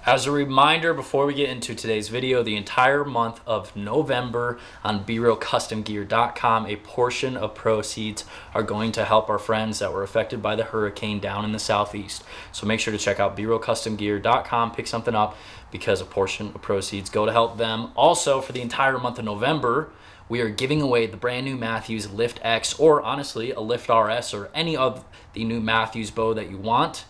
As a reminder, before we get into today's video, the entire month of November on BeRealCustomGear.com, a portion of proceeds are going to help our friends that were affected by the hurricane down in the southeast. So make sure to check out BeRealCustomGear.com, pick something up, because a portion of proceeds go to help them. Also, for the entire month of November, we are giving away the brand new Mathews Lift X, or honestly, a Lift RS, or any of the new Mathews bow that you want.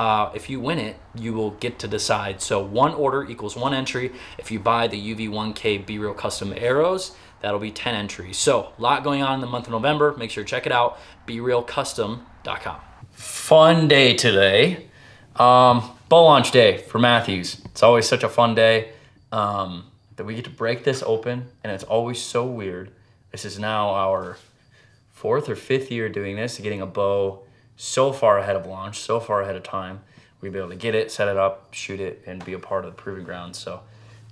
If you win it, you will get to decide. So one order equals one entry. If you buy the UV1K Be Real Custom arrows, that'll be 10 entries. So a lot going on in the month of November. Make sure to check it out, BeRealCustom.com. Fun day today. Bow launch day for Mathews. It's always such a fun day that we get to break this open, and it's always so weird. This is now our 4th or 5th year doing this, getting a bow so far ahead of launch, so far ahead of time. We'd be able to get it, set it up, shoot it, and be a part of the proving ground. So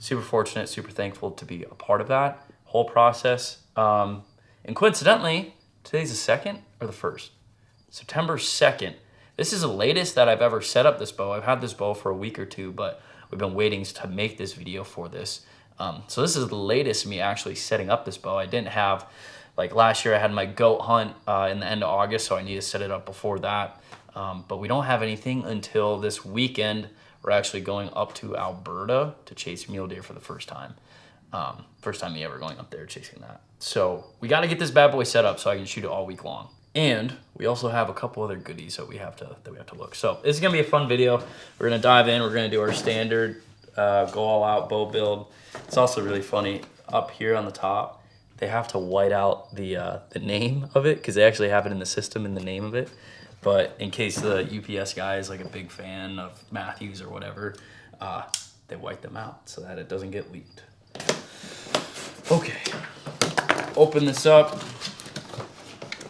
super fortunate, super thankful to be a part of that whole process. And coincidentally, today's the 2nd or the 1st? September 2nd. This is the latest that I've ever set up this bow. I've had this bow for a week or two, but we've been waiting to make this video for this. So this is the latest me actually setting up this bow. I didn't have, like last year I had my goat hunt in the end of August, so I need to set it up before that. But we don't have anything until this weekend. We're actually going up to Alberta to chase mule deer for the first time. First time me ever going up there chasing that. So we got to get this bad boy set up so I can shoot it all week long. And we also have a couple other goodies that we have to look. So this is gonna be a fun video. We're gonna dive in. We're gonna do our standard go all out bow build. It's also really funny up here on the top. They have to white out the name of it because they actually have it in the system in the name of it. But in case the UPS guy is like a big fan of Mathews or whatever, they white them out so that it doesn't get leaked. Okay, open this up.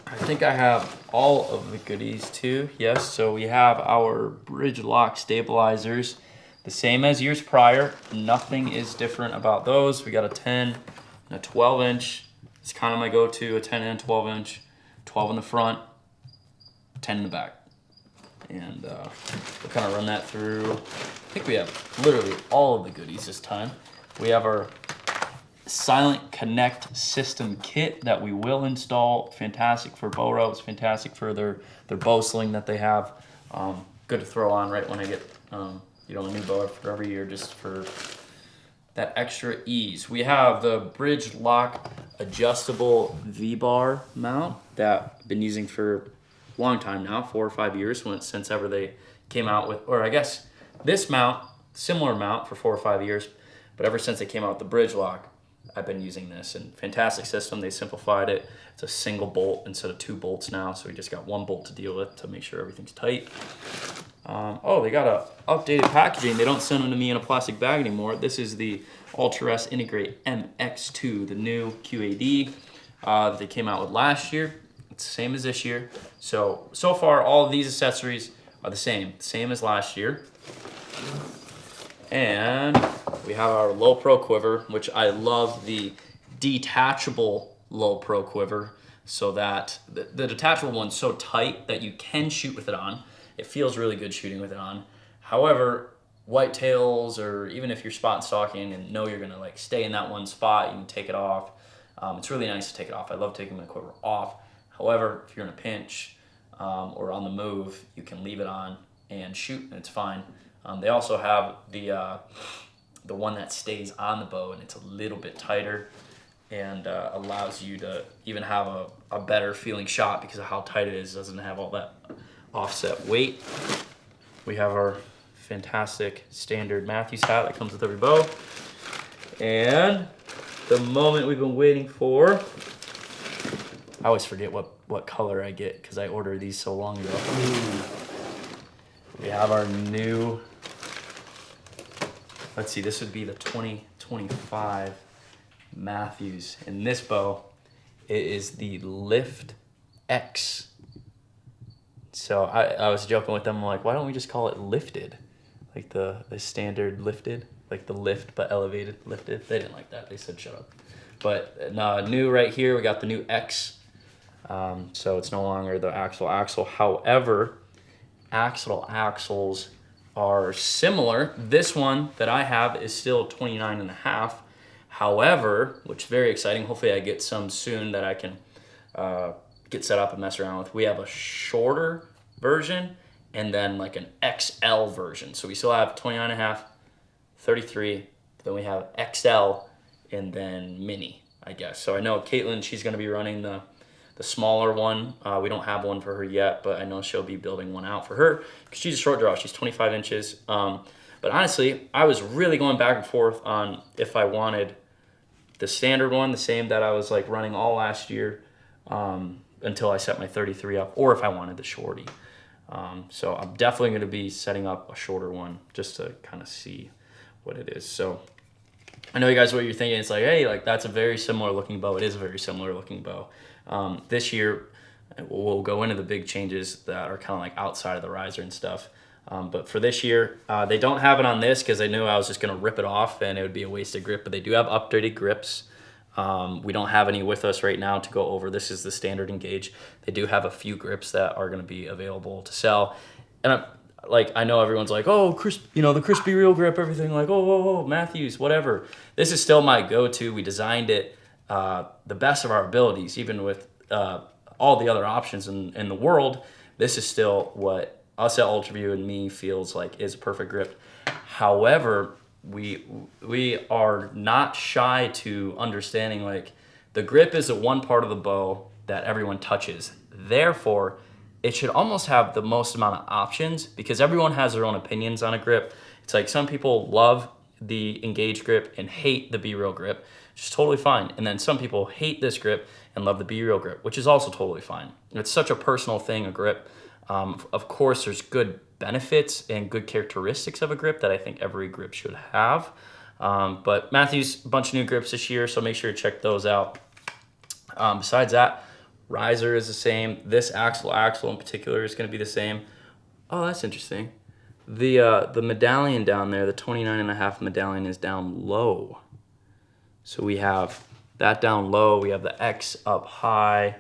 I think I have all of the goodies too. Yes, so we have our bridge lock stabilizers, the same as years prior. Nothing is different about those. We got a 10 and a 12 inch. It's kind of my go-to, a 10 and a 12 inch, 12 in the front, 10 in the back. And we'll kind of run that through. I think we have literally all of the goodies this time. We have our Silent Connect system kit that we will install. Fantastic for bow ropes, fantastic for their bow sling that they have. Good to throw on right when I get a new bow for every year, just for that extra ease. We have the bridge lock adjustable V-bar mount that I've been using for a long time now, 4 or 5 years, since ever they came out with, or I guess this mount, similar mount for 4 or 5 years, but ever since they came out with the bridge lock, I've been using this, and fantastic system. They simplified it. It's a single bolt instead of 2 bolts now, so we just got 1 bolt to deal with to make sure everything's tight. Oh, they got a updated packaging. They don't send them to me in a plastic bag anymore. This is the Ultra S Integrate MX2, the new QAD that they came out with last year. It's the same as this year. So far, all of these accessories are the same as last year. And we have our low pro quiver, which I love the detachable low pro quiver, so that the detachable one's so tight that you can shoot with it on. It feels really good shooting with it on. However, whitetails, or even if you're spot and stalking and know you're gonna like stay in that one spot, you can take it off. It's really nice to take it off. I love taking my quiver off. However, if you're in a pinch or on the move, you can leave it on and shoot, and it's fine. They also have the one that stays on the bow, and it's a little bit tighter and allows you to even have a better feeling shot because of how tight it is. It doesn't have all that offset weight. We have our fantastic standard Mathews hat that comes with every bow. And the moment we've been waiting for, I always forget what color I get because I ordered these so long ago. We have our new, let's see, this would be the 2025 Mathews. In this bow, it is the Lift X. So I was joking with them, like, why don't we just call it lifted? Like the standard lifted, like the lift but elevated lifted. They didn't like that, they said shut up. But new right here, we got the new X. So it's no longer the axle. However, axles are similar. This one that I have is still 29.5. However, which is very exciting. Hopefully I get some soon that I can get set up and mess around with. We have a shorter version and then like an XL version. So we still have 29.5, 33, then we have XL, and then mini, I guess. So I know Caitlin, she's going to be running the smaller one. We don't have one for her yet, but I know she'll be building one out for her because she's a short draw. She's 25 inches. But honestly, I was really going back and forth on if I wanted the standard one, the same that I was like running all last year until I set my 33 up, or if I wanted the shorty. So I'm definitely going to be setting up a shorter one just to kind of see what it is. So I know you guys what you're thinking. It's like, hey, like that's a very similar looking bow. It is a very similar looking bow. This year we'll go into the big changes that are kind of like outside of the riser and stuff. But for this year, they don't have it on this because they knew I was just going to rip it off and it would be a wasted grip. But they do have updated grips. We don't have any with us right now to go over. This is the standard Engage. They do have a few grips that are going to be available to sell. And I know everyone's like, oh, the crispy real grip, everything like, oh, Mathews, whatever. This is still my go-to. We designed it the best of our abilities, even with all the other options in the world. This is still what us at UltraView and me feels like is a perfect grip. However, we are not shy to understanding like the grip is the one part of the bow that everyone touches. Therefore, it should almost have the most amount of options because everyone has their own opinions on a grip. It's like some people love the Engage grip and hate the B-Real grip, which is totally fine. And then some people hate this grip and love the B-Real grip, which is also totally fine. It's such a personal thing, a grip. Of course, there's good benefits and good characteristics of a grip that I think every grip should have. But Mathews, a bunch of new grips this year, so make sure to check those out. Besides that, riser is the same. This axle in particular is going to be the same. Oh, that's interesting. The medallion down there, the 29.5 medallion is down low. So we have that down low. We have the X up high.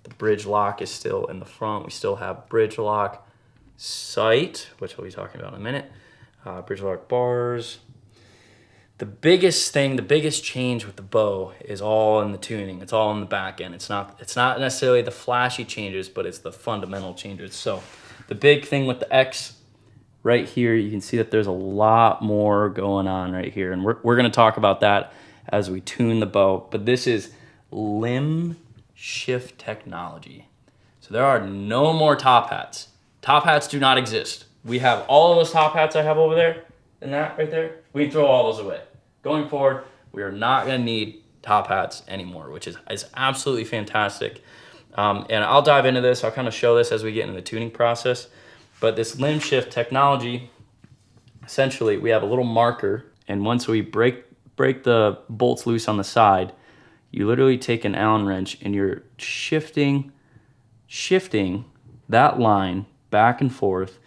The bridge lock is still in the front. We still have bridge lock sight, which we'll be talking about in a minute. Bridge lock bars. The biggest change with the bow is all in the tuning. It's all in the back end. It's not necessarily the flashy changes, but it's the fundamental changes. So the big thing with the X right here, you can see that there's a lot more going on right here. And we're going to talk about that as we tune the bow. But this is limb shift technology. So there are no more top hats. Top hats do not exist. We have all of those top hats I have over there and that right there. We throw all those away. Going forward, we are not going to need top hats anymore, which is absolutely fantastic. And I'll dive into this. I'll kind of show this as we get into the tuning process. But this limb shift technology, essentially, we have a little marker, and once we break the bolts loose on the side, you literally take an Allen wrench and you're shifting that line back and forth,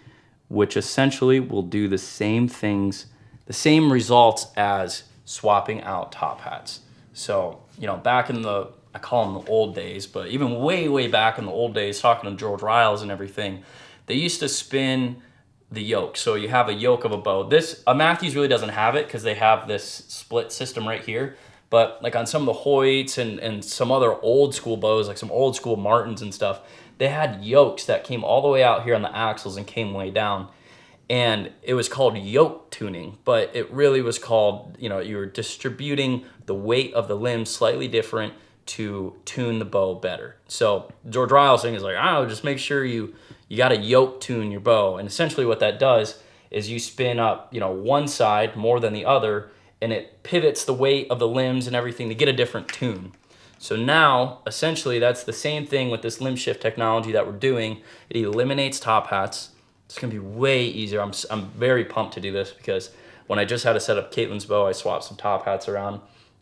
which essentially will do the same things, the same results as swapping out top hats. So, back in I call them the old days, but even way back in the old days, talking to George Riles and everything, they used to spin the yoke. So you have a yoke of a bow. A Mathews really doesn't have it because they have this split system right here. But like on some of the Hoyts and some other old school bows, like some old school Martins and stuff, they had yokes that came all the way out here on the axles and came way down. And it was called yoke tuning, but it really was called, you were distributing the weight of the limbs slightly different to tune the bow better. So George Riles thing is like, just make sure you got to yoke tune your bow. And essentially what that does is you spin up, one side more than the other, and it pivots the weight of the limbs and everything to get a different tune. So now, essentially, that's the same thing with this limb shift technology that we're doing. It eliminates top hats. It's going to be way easier. I'm very pumped to do this because when I just had to set up Caitlin's bow, I swapped some top hats around,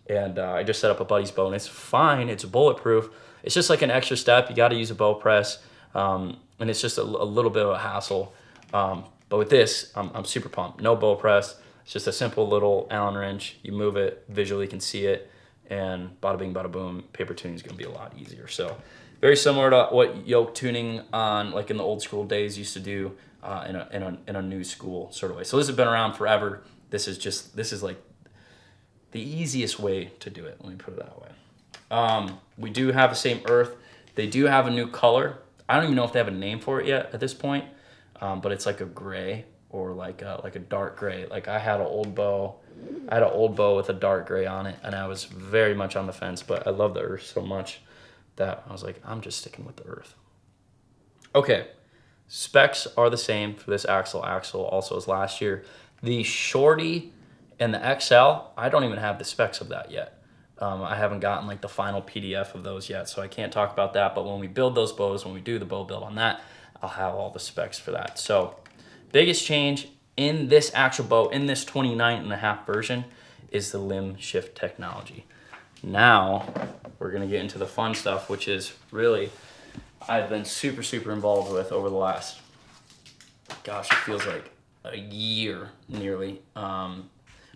and I just set up a buddy's bow, and it's fine. It's bulletproof. It's just like an extra step. You got to use a bow press, and it's just a little bit of a hassle. But with this, I'm super pumped. No bow press. It's just a simple little Allen wrench. You move it, visually can see it, and bada bing, bada boom, paper tuning is going to be a lot easier. So very similar to what yoke tuning on like in the old school days used to do in a new school sort of way. So this has been around forever. This is like the easiest way to do it. Let me put it that way. We do have the same earth. They do have a new color. I don't even know if they have a name for it yet at this point, but it's like a gray or like a dark gray. Like I had an old bow with a dark gray on it, and I was very much on the fence, but I love the earth so much that I was like, I'm just sticking with the earth. Okay, specs are the same for this axle also as last year. The Shorty and the XL, I don't even have the specs of that yet. I haven't gotten like the final PDF of those yet, so I can't talk about that. But when we build those bows, when we do the bow build on that, I'll have all the specs for that. So biggest change in this actual bow, in this 29.5 version, is the limb shift technology. Now we're gonna get into the fun stuff, which is really, I've been super involved with over the last, gosh, it feels like a year nearly.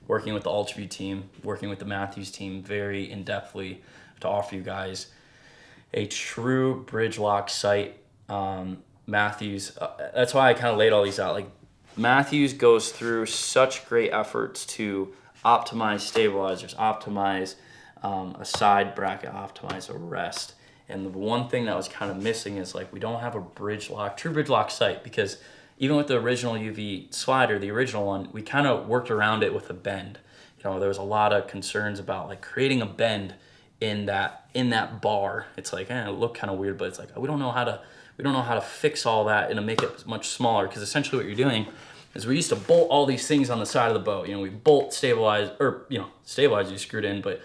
Working with the UltraView team, working with the Mathews team very in-depthly to offer you guys a true bridge lock sight. Mathews, that's why I kind of laid all these out. Like Mathews goes through such great efforts to optimize stabilizers, optimize a side bracket, optimize a rest. And the one thing that was kind of missing is like we don't have a true bridge lock sight, because even with the original UV slider, the original one, we kind of worked around it with a bend. You know, there was a lot of concerns about like creating a bend in that bar. It's like, it looked kind of weird, but it's like we don't know how to fix all that and to make it much smaller, because essentially what you're doing is we used to bolt all these things on the side of the boat. You know, we bolt stabilize, or stabilize you screwed in, but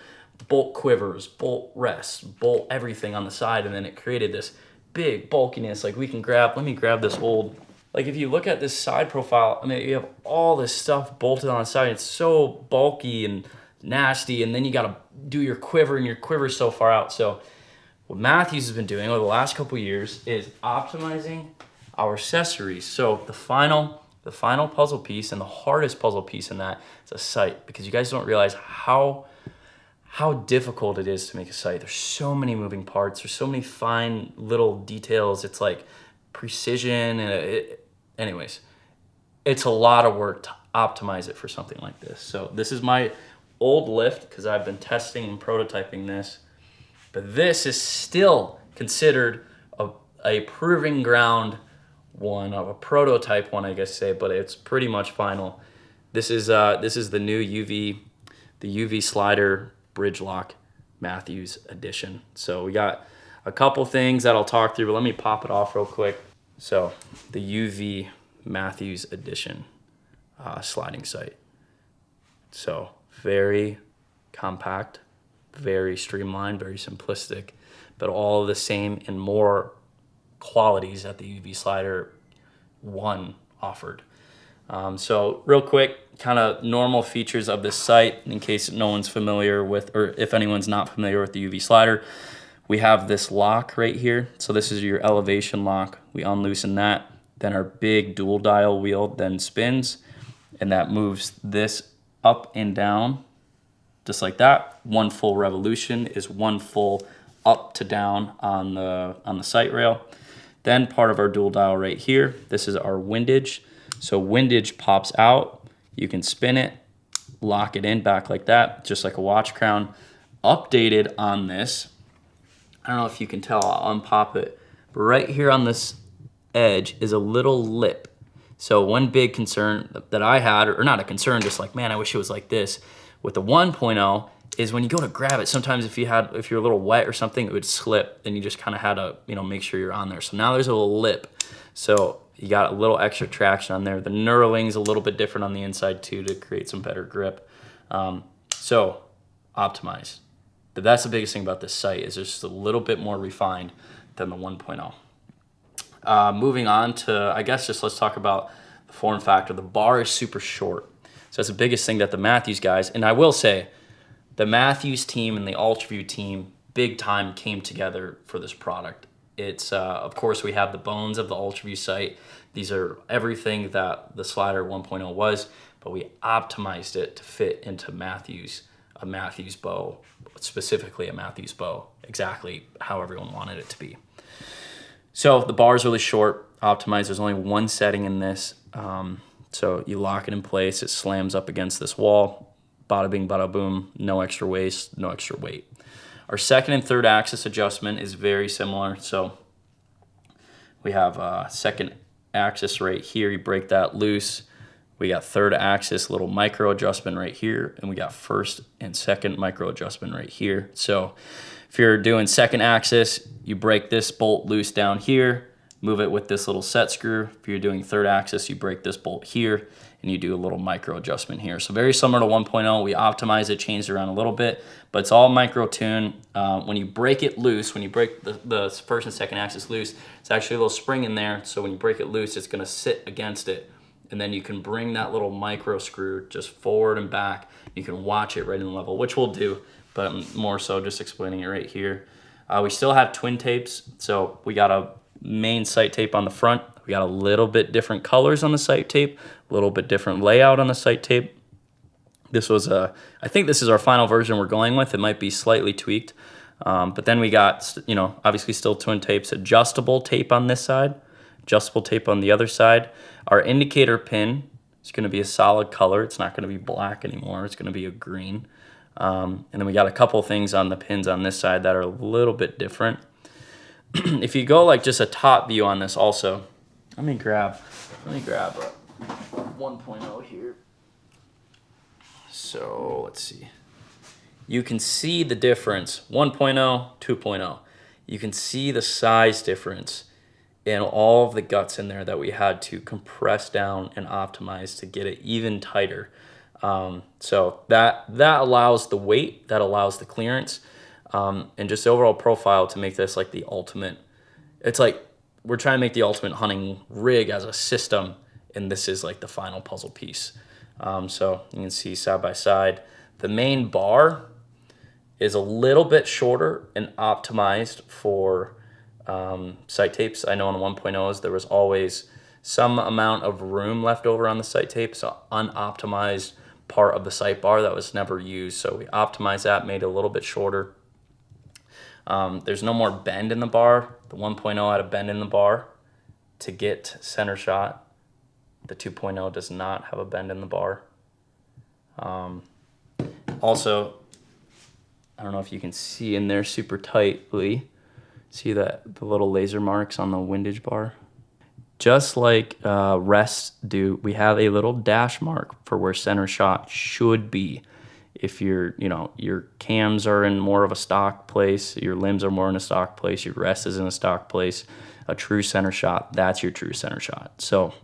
bolt quivers, bolt rests, bolt everything on the side, and then it created this big bulkiness. Like let me grab this old. Like if you look at this side profile, I mean, you have all this stuff bolted on the side. It's so bulky and nasty, and then you gotta do your quiver, and your quiver's so far out. So what Mathews has been doing over the last couple of years is optimizing our accessories. So the final puzzle piece, and the hardest puzzle piece in that, is a sight, because you guys don't realize how difficult it is to make a sight. There's so many moving parts. There's so many fine little details. It's like precision, and anyways, it's a lot of work to optimize it for something like this. So this is my old lift, because I've been testing and prototyping this, but this is still considered a proving ground one, of a prototype one, I guess say, but it's pretty much final. This is the new UV slider bridge lock Mathews edition. So we got a couple things that I'll talk through, but let me pop it off real quick. So the UV Mathews edition sliding sight. So very compact, very streamlined, very simplistic, but all the same and more qualities that the UV slider 1 offered. So real quick, kind of normal features of this sight, in case no one's familiar with, or if anyone's not familiar with the UV slider. We have this lock right here. So this is your elevation lock. We unloosen that. Then our big dual dial wheel then spins, and that moves this up and down just like that. One full revolution is one full up to down on the sight rail. Then part of our dual dial right here, this is our windage. So windage pops out. You can spin it, lock it in back like that, just like a watch crown. Updated on this, I don't know if you can tell, I'll unpop it. But right here on this edge is a little lip. So one big concern that I had, or not a concern, just like, man, I wish it was like this, with the 1.0 is when you go to grab it, sometimes if you're a little wet or something, it would slip, and you just kind of had to, make sure you're on there. So now there's a little lip. So you got a little extra traction on there. The knurling's a little bit different on the inside too, to create some better grip. So optimized. But that's the biggest thing about this sight, is just a little bit more refined than the 1.0. Moving on to, I guess, just let's talk about the form factor. The bar is super short. So that's the biggest thing that the Mathews guys, and I will say, the Mathews team and the UltraView team big time came together for this product. It's, of course, we have the bones of the UltraView sight. These are everything that the Slider 1.0 was, but we optimized it to fit into Mathews a Mathews bow, specifically a Mathews bow, exactly how everyone wanted it to be. So the bar is really short, optimized. There's only one setting in this. So you lock it in place, it slams up against this wall, bada bing, bada boom, no extra waste, no extra weight. Our second and third axis adjustment is very similar. So we have second axis right here, you break that loose. We got third axis, little micro adjustment right here, and we got first and second micro adjustment right here. So if you're doing second axis, you break this bolt loose down here, move it with this little set screw. If you're doing third axis, you break this bolt here, and you do a little micro adjustment here. So very similar to 1.0, we optimize it, changed it around a little bit, but it's all micro tune. When you break it loose, when you break the first and second axis loose, it's actually a little spring in there. So when you break it loose, it's gonna sit against it. And then you can bring that little micro screw just forward and back. You can watch it right in the level, which we'll do, but more so just explaining it right here. We still have twin tapes. So we got a main sight tape on the front. We got a little bit different colors on the sight tape, a little bit different layout on the sight tape. This was I think this is our final version we're going with. It might be slightly tweaked. But then we got, obviously still twin tapes, adjustable tape on this side, adjustable tape on the other side. Our indicator pin is going to be a solid color. It's not going to be black anymore. It's going to be a green. And then we got a couple things on the pins on this side that are a little bit different. If you go like just a top view on this also, let me grab a 1.0 here. So let's see. You can see the difference, 1.0, 2.0. You can see the size difference and all of the guts in there that we had to compress down and optimize to get it even tighter. So that allows the weight, that allows the clearance, and just the overall profile to make this like the ultimate. It's like we're trying to make the ultimate hunting rig as a system, and this is like the final puzzle piece. So you can see side by side. The main bar is a little bit shorter and optimized for sight tapes. I know on the 1.0s there was always some amount of room left over on the sight tape, so unoptimized part of the sight bar that was never used. So we optimized that, made it a little bit shorter. There's no more bend in the bar. The 1.0 had a bend in the bar to get center shot. The 2.0 does not have a bend in the bar. Also, I don't know if you can see in there super tightly. See that the little laser marks on the windage bar? Just like rests do, we have a little dash mark for where center shot should be. If your cams are in more of a stock place, your limbs are more in a stock place, your rest is in a stock place, a true center shot, that's your true center shot. So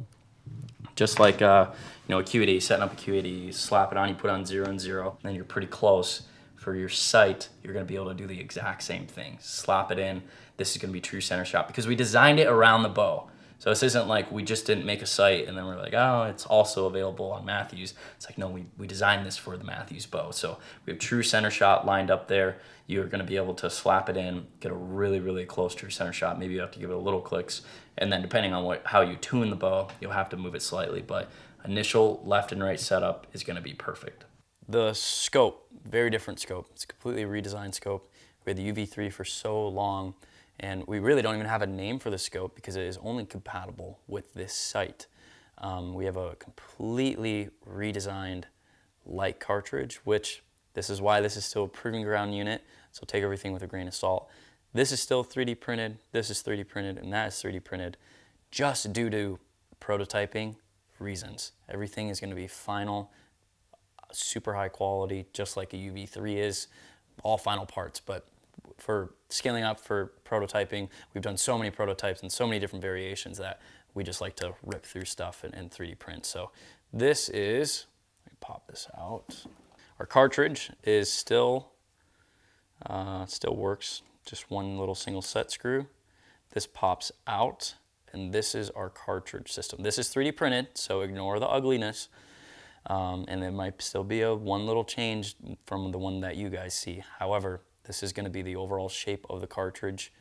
just like a Q80, setting up a Q80, you slap it on, you put on 0 and 0, and then you're pretty close. For your sight, you're going to be able to do the exact same thing. Slap it in. This is going to be true center shot because we designed it around the bow. So this isn't like we just didn't make a sight and then we're like, oh, it's also available on Mathews. It's like, no, we designed this for the Mathews bow. So we have true center shot lined up there. You're going to be able to slap it in, get a really, really close true center shot. Maybe you have to give it a little clicks. And then depending on how you tune the bow, you'll have to move it slightly. But initial left and right setup is going to be perfect. The scope, very different scope. It's a completely redesigned scope. We had the UV3 for so long, and we really don't even have a name for the scope because it is only compatible with this sight. We have a completely redesigned light cartridge, which this is why this is still a proving ground unit, so take everything with a grain of salt. This is still 3D printed, this is 3D printed, and that is 3D printed just due to prototyping reasons. Everything is going to be final, super high quality, just like a UV3 is, all final parts. But for scaling up, for prototyping, we've done so many prototypes and so many different variations that we just like to rip through stuff and 3D print. So this is, let me pop this out. Our cartridge is still works, just one little single set screw. This pops out, and this is our cartridge system. This is 3D printed, so ignore the ugliness. And there might still be one little change from the one that you guys see. However, this is going to be the overall shape of the cartridge.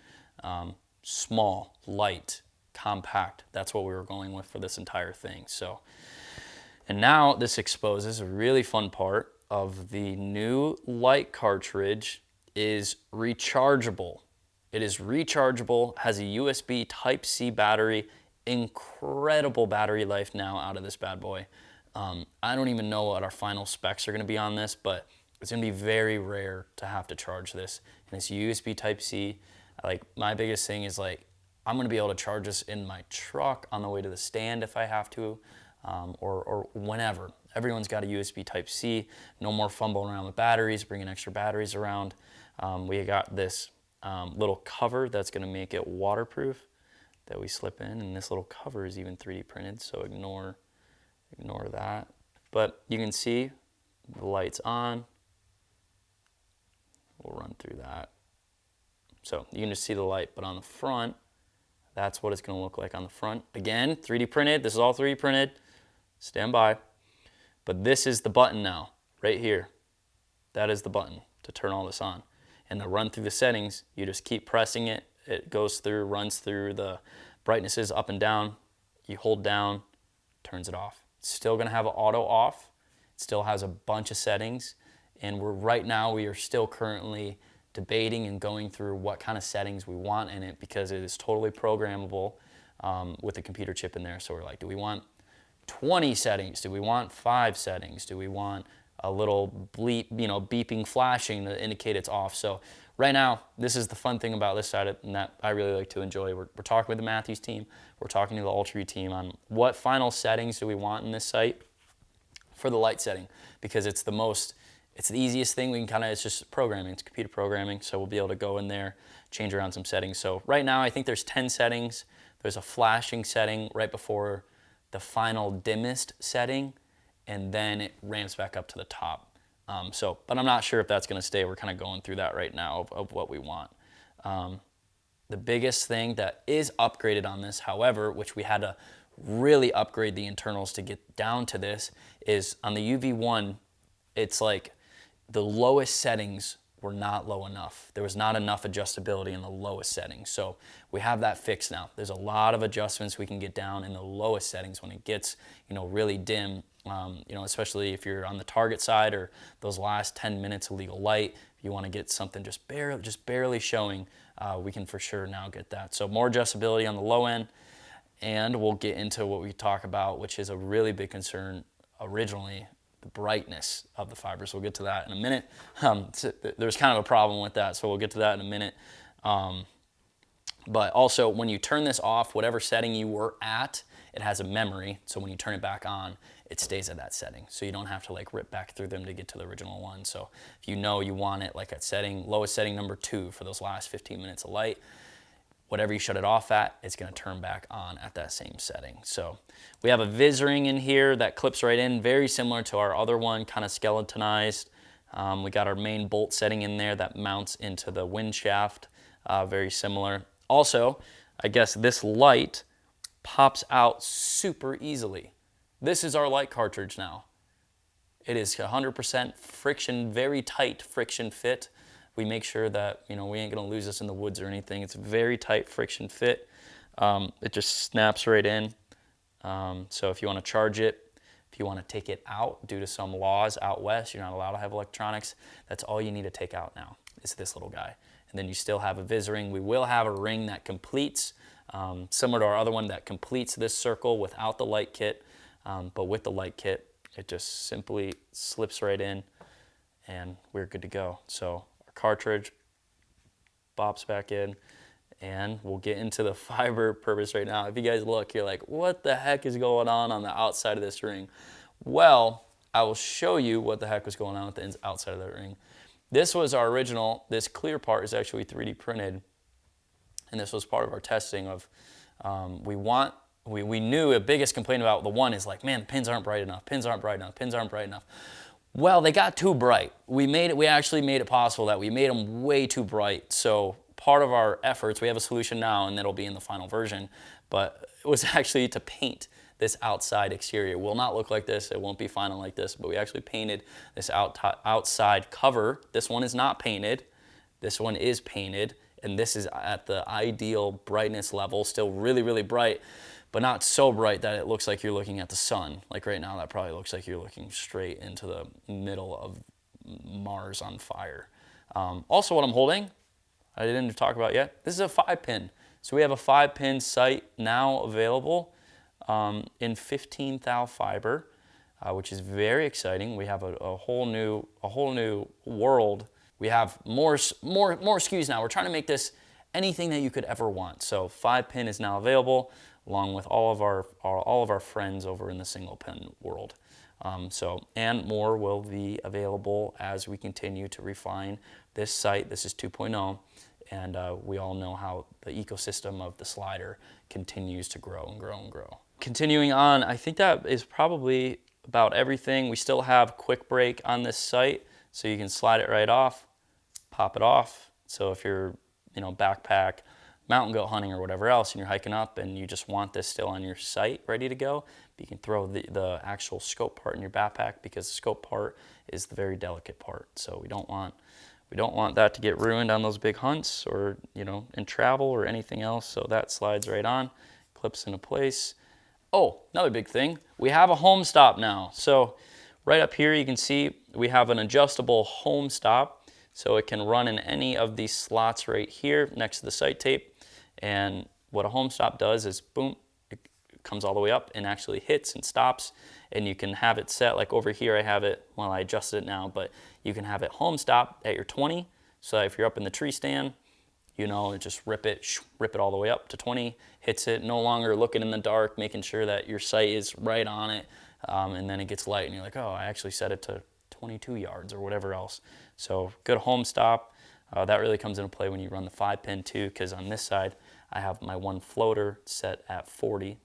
Small, light, compact. That's what we were going with for this entire thing. So, and now this exposes a really fun part. of the new light cartridge is rechargeable. It is rechargeable, has a USB Type-C battery, incredible battery life now out of this bad boy. I don't even know what our final specs are going to be on this, but it's going to be very rare to have to charge this. And it's USB Type-C. Like, my biggest thing is, like, I'm going to be able to charge this in my truck on the way to the stand if I have to, or whenever. Everyone's got a USB Type-C. No more fumbling around with batteries, bringing extra batteries around. We got this little cover that's going to make it waterproof that we slip in, and this little cover is even 3D printed, so ignore that. But you can see the light's on. We'll run through that. So you can just see the light, but on the front, that's what it's going to look like on the front. Again, 3D printed. This is all 3D printed. Stand by. But this is the button now, right here. That is the button to turn all this on. And to run through the settings, you just keep pressing it. It goes through, runs through the brightnesses up and down. You hold down, turns it off. It's still going to have an auto off. It still has a bunch of settings. And right now we are still currently debating and going through what kind of settings we want in it, because it is totally programmable with a computer chip in there. So we're like, do we want 20 settings? Do we want 5 settings? Do we want a little bleep, beeping, flashing to indicate it's off? So right now, this is the fun thing about this side, and that I really like to enjoy. We're talking with the Mathews team. We're talking to the Ultra team on what final settings do we want in this site for the light setting, because it's the easiest thing. We can it's just programming, it's computer programming, so we'll be able to go in there, change around some settings. So right now, I think there's 10 settings. There's a flashing setting right before the final dimmest setting, and then it ramps back up to the top. But I'm not sure if that's going to stay. We're kind of going through that right now of what we want. The biggest thing that is upgraded on this, however, which we had to really upgrade the internals to get down to this, is on the UV1, it's like the lowest settings were not low enough. There was not enough adjustability in the lowest settings. So we have that fixed now. There's a lot of adjustments we can get down in the lowest settings when it gets, really dim. Especially if you're on the target side or those last 10 minutes of legal light, if you want to get something just barely showing, we can for sure now get that. So more adjustability on the low end, and we'll get into what we talk about, which is a really big concern originally, the brightness of the fibers. We'll get to that in a minute. There's kind of a problem with that, so we'll get to that in a minute. But also, when you turn this off, whatever setting you were at, it has a memory, so when you turn it back on, it stays at that setting. So you don't have to rip back through them to get to the original one. So if you want it like at lowest setting number 2 for those last 15 minutes of light, whatever you shut it off at, it's going to turn back on at that same setting. So we have a vis ring in here that clips right in, very similar to our other one, kind of skeletonized. We got our main bolt setting in there that mounts into the wind shaft, very similar. Also, I guess this light pops out super easily. This is our light cartridge now. It is 100% friction, very tight friction fit. We make sure that we ain't gonna lose this in the woods or anything. It's a very tight friction fit. It just snaps right in. So if you want to charge it, if you want to take it out due to some laws out west, you're not allowed to have electronics. That's all you need to take out now is this little guy. And then you still have a vis ring. We will have a ring that completes, similar to our other one, that completes this circle without the light kit. But with the light kit, it just simply slips right in and we're good to go. So our cartridge bops back in, and we'll get into the fiber purpose right now. If you guys look, you're like, what the heck is going on the outside of this ring? Well, I will show you what the heck was going on with the outside of that ring. This was our original. This clear part is actually 3D printed, and this was part of our testing of we knew a biggest complaint about the one is like, man, the pins aren't bright enough, pins aren't bright enough, pins aren't bright enough. Well, they got too bright. We actually made it possible that we made them way too bright. So part of our efforts, we have a solution now, and that'll be in the final version, but it was actually to paint this outside exterior. It will not look like this. It won't be final like this, but we actually painted this outside cover. This one is not painted. This one is painted, and this is at the ideal brightness level, still really, really bright. but not so bright that it looks like you're looking at the sun. Like right now, that probably looks like you're looking straight into the middle of Mars on fire. Also, what I'm holding, I didn't talk about yet, this is a 5-pin. So we have a 5-pin sight now available in 15 thou fiber, which is very exciting. We have a whole new world. We have more SKUs now. We're trying to make this anything that you could ever want. So 5-pin is now available, along with all of our friends over in the single pin world. And more will be available as we continue to refine this site. This is 2.0, and we all know how the ecosystem of the slider continues to grow and grow and grow. Continuing on, I think that is probably about everything. We still have quick break on this site, so you can slide it right off, pop it off. So if you're, backpack, mountain goat hunting or whatever else, and you're hiking up and you just want this still on your site ready to go, you can throw the actual scope part in your backpack, because the scope part is the very delicate part. So we don't want that to get ruined on those big hunts or in travel or anything else. So that slides right on, clips into place. Oh, another big thing, we have a home stop now. So right up here you can see we have an adjustable home stop, so it can run in any of these slots right here next to the sight tape. And what a home stop does is, boom, it comes all the way up and actually hits and stops. And you can have it set, like over here I have it, well, I adjusted it now, but you can have it home stop at your 20. So if you're up in the tree stand, just rip it all the way up to 20, hits it, no longer looking in the dark, making sure that your sight is right on it, and then it gets light and you're like, oh, I actually set it to 22 yards or whatever else. So good home stop. That really comes into play when you run the 5-pin too, because on this side I have my one floater set at 40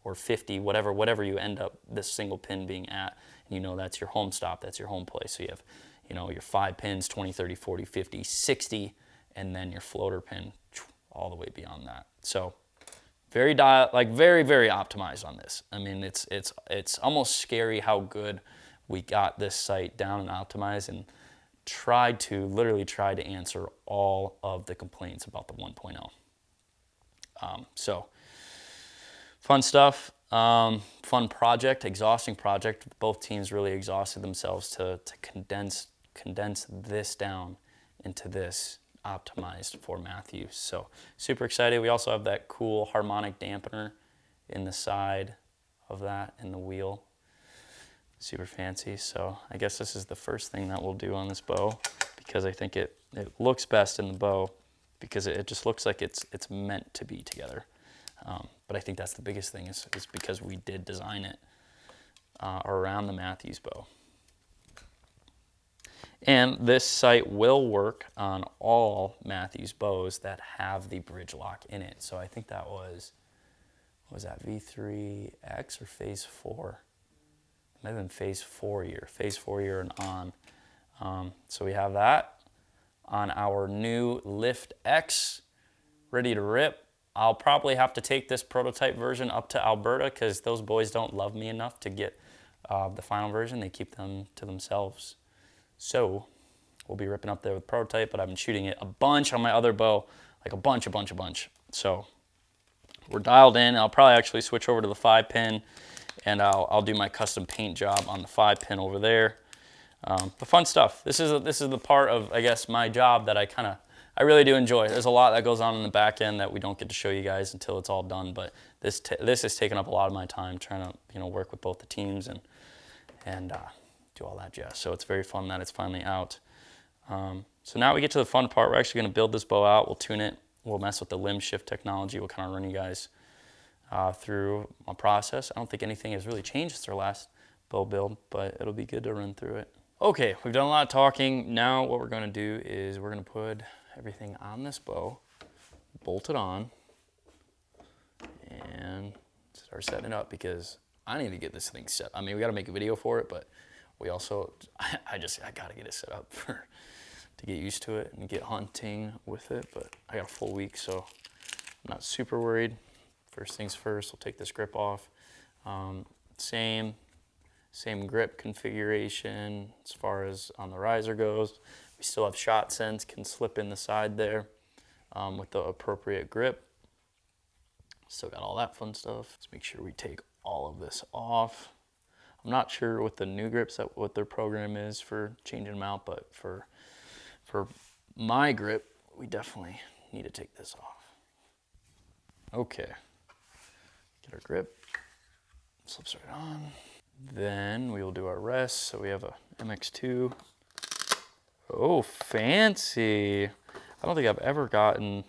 or 50, whatever you end up this single pin being at. And that's your home stop, that's your home place. So you have your 5 pins, 20, 30, 40, 50, 60, and then your floater pin all the way beyond that. So very, very optimized on this. I mean, it's almost scary how good we got this site down and optimized, and literally tried to answer all of the complaints about the 1.0. So fun stuff, fun project, exhausting project. Both teams really exhausted themselves to condense this down into this optimized for Mathews. So super excited. We also have that cool harmonic dampener in the side of that in the wheel. Super fancy. So I guess this is the first thing that we'll do on this bow, because I think it looks best in the bow, because it just looks like it's meant to be together. But I think that's the biggest thing is because we did design it around the Mathews bow. And this sight will work on all Mathews bows that have the bridge lock in it. So I think that was that V3X or Phase 4? It might have been Phase 4 year and on. So we have that on our new Lift X, ready to rip. I'll probably have to take this prototype version up to Alberta, because those boys don't love me enough to get the final version. They keep them to themselves. So we'll be ripping up there with prototype, but I've been shooting it a bunch on my other bow, like a bunch. So we're dialed in. I'll probably actually switch over to the 5-pin, and I'll do my custom paint job on the 5-pin over there. But fun stuff. This is the part of, I guess, my job that I really do enjoy. There's a lot that goes on in the back end that we don't get to show you guys until it's all done. But this has taken up a lot of my time trying to work with both the teams and do all that jazz. So it's very fun that it's finally out. So now we get to the fun part. We're actually going to build this bow out. We'll tune it. We'll mess with the limb shift technology. We'll kind of run you guys through a process. I don't think anything has really changed since our last bow build, but it'll be good to run through it. Okay, we've done a lot of talking. Now what we're going to do is we're going to put everything on this bow, bolt it on, and start setting it up, because I need to get this thing set. I mean, we got to make a video for it, but we also, I got to get it set up to get used to it and get hunting with it. But I got a full week, so I'm not super worried. First things first, we'll take this grip off. Same grip configuration as far as on the riser goes. We still have shot sense, can slip in the side there with the appropriate grip. Still got all that fun stuff. Let's make sure we take all of this off. I'm not sure with the new grips what their program is for changing them out, but for my grip, we definitely need to take this off. Okay, get our grip, slips right on. Then we will do our rest. So we have a MX2. Oh, fancy. I don't think I've ever gotten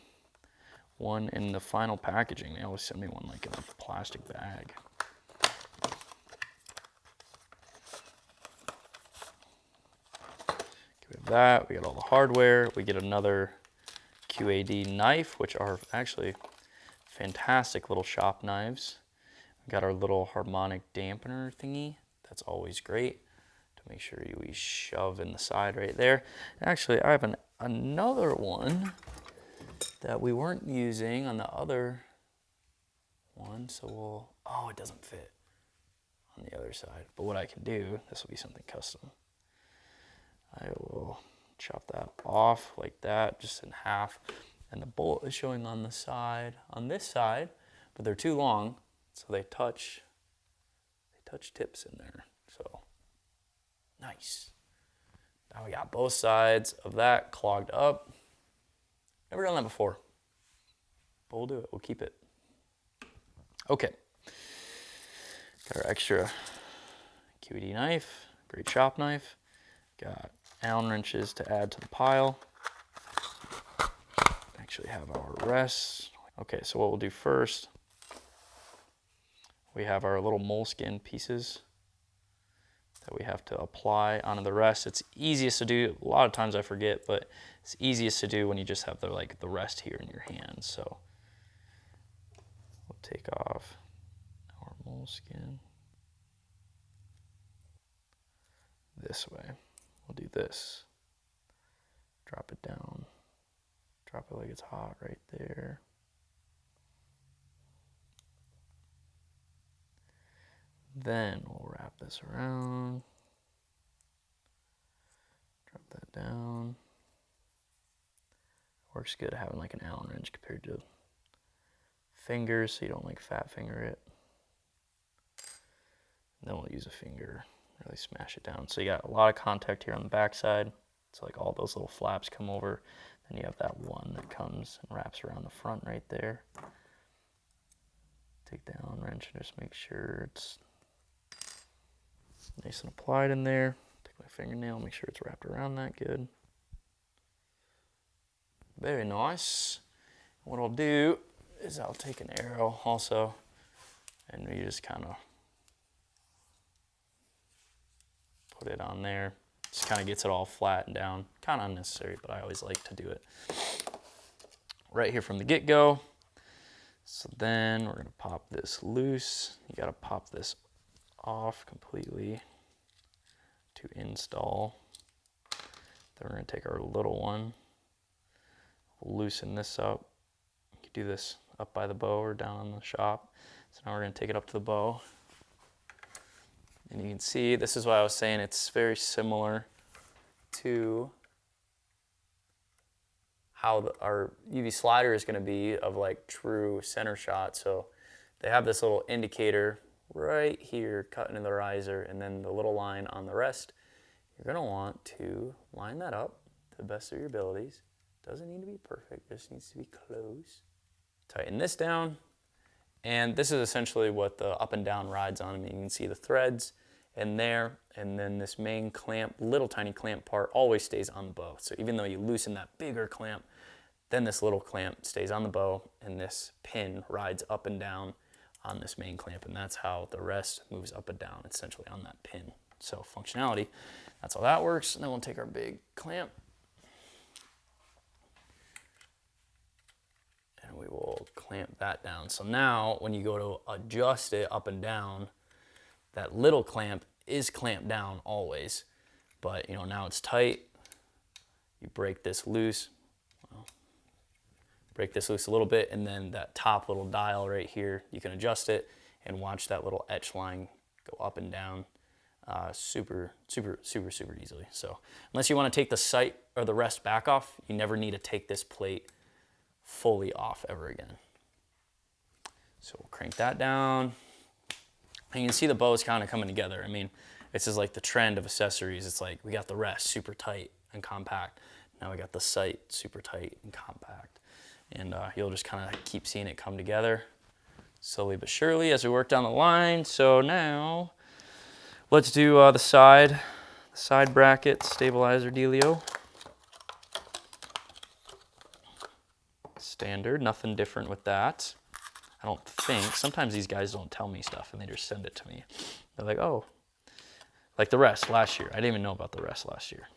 one in the final packaging. They always send me one like in a plastic bag. We have that, we got all the hardware. We get another QAD knife, which are actually fantastic little shop knives. We got our little harmonic dampener thingy. That's always great to make sure we shove in the side right there. Actually, I have another one that we weren't using on the other one, so we'll, oh, it doesn't fit on the other side. But what I can do, this will be something custom. I will chop that off like that, just in half. And the bolt is showing on the side, on this side, but they're too long, so they touch tips in there. So nice. Now we got both sides of that clogged up. Never done that before, but we'll do it. We'll keep it. Okay. Got our extra QED knife, great shop knife. Got Allen wrenches to add to the pile. Actually have our rest. Okay, so what we'll do first, we have our little moleskin pieces that we have to apply onto the rest. It's easiest to do, a lot of times I forget, but it's easiest to do when you just have the rest here in your hands. So we'll take off our moleskin this way. We'll do this. Drop it down. Drop it like it's hot right there. Then we'll wrap this around. Drop that down. Works good having like an Allen wrench compared to fingers, so you don't like fat finger it. And then we'll use a finger, really smash it down. So you got a lot of contact here on the back side. So like all those little flaps come over. Then you have that one that comes and wraps around the front right there. Take the Allen wrench and just make sure it's nice and applied in there. Take my fingernail, make sure it's wrapped around that good. Very nice. What I'll do is I'll take an arrow also, and we just kind of put it on there. Just kind of gets it all flattened down. Kind of unnecessary, but I always like to do it right here from the get-go. So then we're gonna pop this loose. You gotta pop this off completely to install. Then we're gonna take our little one, we'll loosen this up. You can do this up by the bow or down in the shop. So now we're gonna take it up to the bow. And you can see, this is why I was saying it's very similar to how our UV slider is gonna be of like true center shot. So they have this little indicator right here cutting in the riser, and then the little line on the rest. You're gonna want to line that up to the best of your abilities. Doesn't need to be perfect, just needs to be close. Tighten this down, and this is essentially what the up and down rides on. I mean, you can see the threads in there, and then this main clamp, little tiny clamp part, always stays on the bow. So even though you loosen that bigger clamp, then this little clamp stays on the bow, and this pin rides up and down on this main clamp, and that's how the rest moves up and down, essentially on that pin. So functionality, that's how that works. And then we'll take our big clamp, and we will clamp that down. So now when you go to adjust it up and down, that little clamp is clamped down always, but now it's tight. You break this loose, break this loose a little bit, and then that top little dial right here, you can adjust it and watch that little etch line go up and down super easily. So unless you want to take the sight or the rest back off, you never need to take this plate fully off ever again. So we'll crank that down. And you can see the bow is kind of coming together. I mean, this is like the trend of accessories. It's like we got the rest super tight and compact. Now we got the sight super tight and compact. And you'll just kind of keep seeing it come together slowly but surely as we work down the line. So now let's do the side bracket stabilizer dealio. Standard, nothing different with that. I don't think. Sometimes these guys don't tell me stuff and they just send it to me. They're like, oh, like the rest last year. I didn't even know about the rest last year.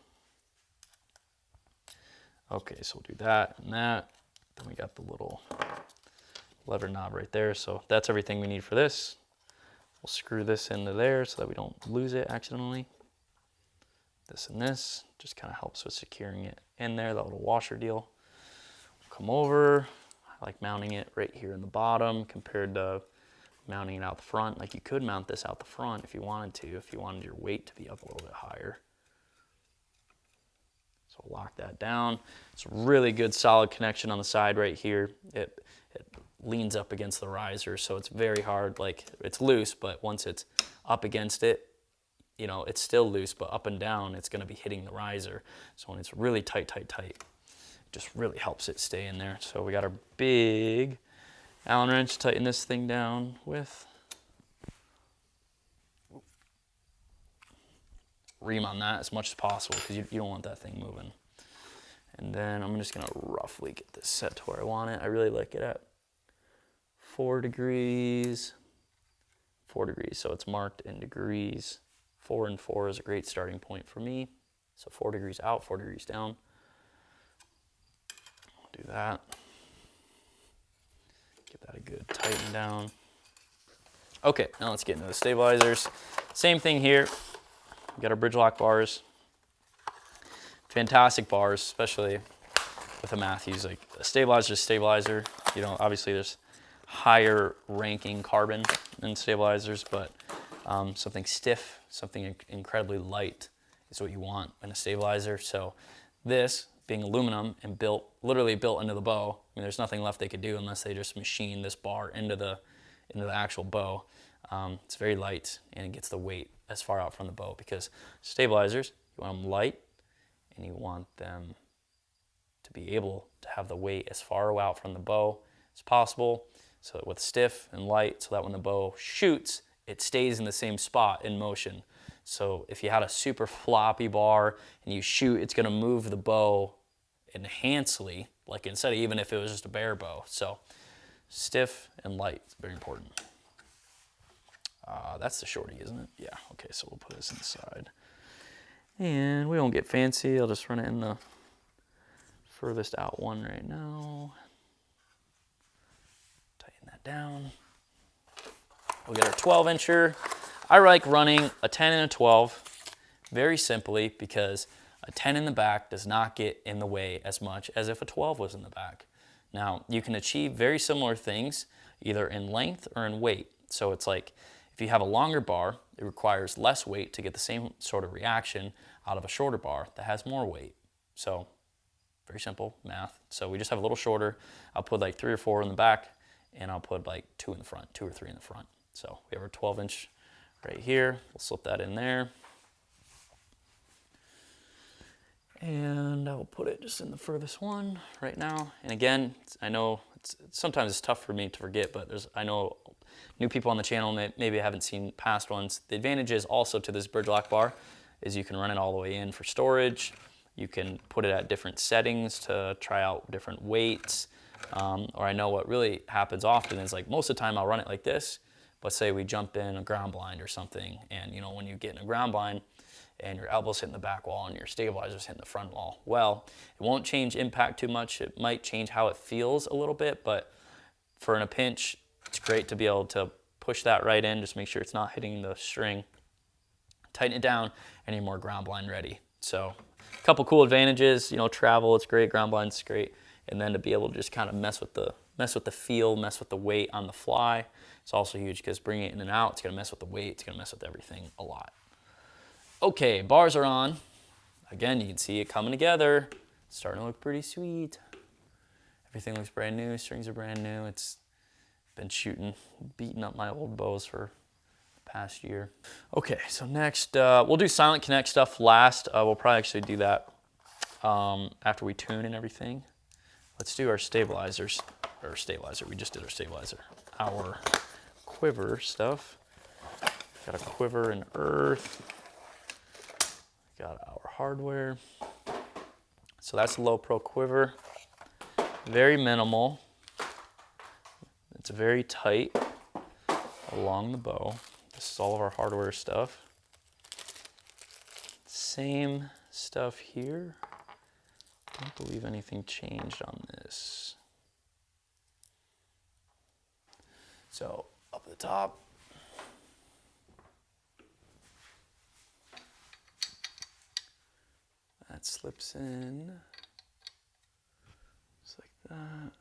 Okay, so we'll do that and that. Then we got the little lever knob right there. So that's everything we need for this. We'll screw this into there so that we don't lose it accidentally. This and this just kind of helps with securing it in there, that little washer deal. Come over. I like mounting it right here in the bottom compared to mounting it out the front. Like you could mount this out the front if you wanted to, if you wanted your weight to be up a little bit higher. So lock that down. It's a really good solid connection on the side right here. It leans up against the riser, so it's very hard. Like it's loose, but once it's up against it, you know, it's still loose, but up and down, it's gonna be hitting the riser. So when it's really tight, it just really helps it stay in there. So we got our big Allen wrench to tighten this thing down with. Ream on that as much as possible because you don't want that thing moving. And then I'm just gonna roughly get this set to where I want it. I really like it at 4 degrees, 4 degrees. So it's marked in degrees. 4 and 4 is a great starting point for me. So 4 degrees out, 4 degrees down. I'll do that. Get that a good tighten down. Okay, now let's get into the stabilizers. Same thing here. We got our bridge lock bars. Fantastic bars, especially with a Mathews. Like a stabilizer is stabilizer. You know, obviously there's higher ranking carbon in stabilizers, but something stiff, something incredibly light is what you want in a stabilizer. So this being aluminum and literally built into the bow, I mean, there's nothing left they could do unless they just machine this bar into the actual bow. It's very light and it gets the weight as far out from the bow because stabilizers, you want them light and you want them to be able to have the weight as far out from the bow as possible. So with stiff and light, so that when the bow shoots, it stays in the same spot in motion. So if you had a super floppy bar and you shoot, it's gonna move the bow enhancedly, like instead of even if it was just a bare bow. So stiff and light is very important. That's the shorty, isn't it? Yeah, okay, so we'll put this inside. And we won't get fancy, I'll just run it in the furthest out one right now. Tighten that down. We'll get our 12-incher. I like running a 10 and a 12 very simply because a 10 in the back does not get in the way as much as if a 12 was in the back. Now, you can achieve very similar things either in length or in weight. So it's like if you have a longer bar, it requires less weight to get the same sort of reaction out of a shorter bar that has more weight. So very simple math. So we just have a little shorter. I'll put like 3 or 4 in the back and I'll put like 2 in the front, 2 or 3 in the front. So we have our 12-inch right here. We'll slip that in there. And I will put it just in the furthest one right now. And again, I know sometimes it's tough for me to forget, but I know new people on the channel that maybe haven't seen past ones. The advantage is also to this bridge lock bar is you can run it all the way in for storage. You can put it at different settings to try out different weights. Or I know what really happens often is like most of the time I'll run it like this. Let's say we jump in a ground blind or something, and you know when you get in a ground blind and your elbow's hitting the back wall and your stabilizer's hitting the front wall, well, it won't change impact too much. It might change how it feels a little bit, but for in a pinch, it's great to be able to push that right in, just make sure it's not hitting the string. Tighten it down, and you're more ground blind ready. So a couple cool advantages, you know, travel, it's great, ground blind's great, and then to be able to just kind of mess with the feel, mess with the weight on the fly. It's also huge because bringing it in and out, it's gonna mess with the weight, it's gonna mess with everything a lot. Okay, bars are on. Again, you can see it coming together. It's starting to look pretty sweet. Everything looks brand new, strings are brand new. It's Been beating up my old bows for the past year. Okay, so next, we'll do silent connect stuff last. We'll probably actually do that after we tune and everything. Let's do our stabilizers, or stabilizer. We just did our stabilizer. Our quiver stuff. Got a quiver and earth. Got our hardware. So that's a low pro quiver. Very minimal. It's very tight along the bow. This is all of our hardware stuff. Same stuff here. Don't believe anything changed on this. So up at the top, that slips in just like that.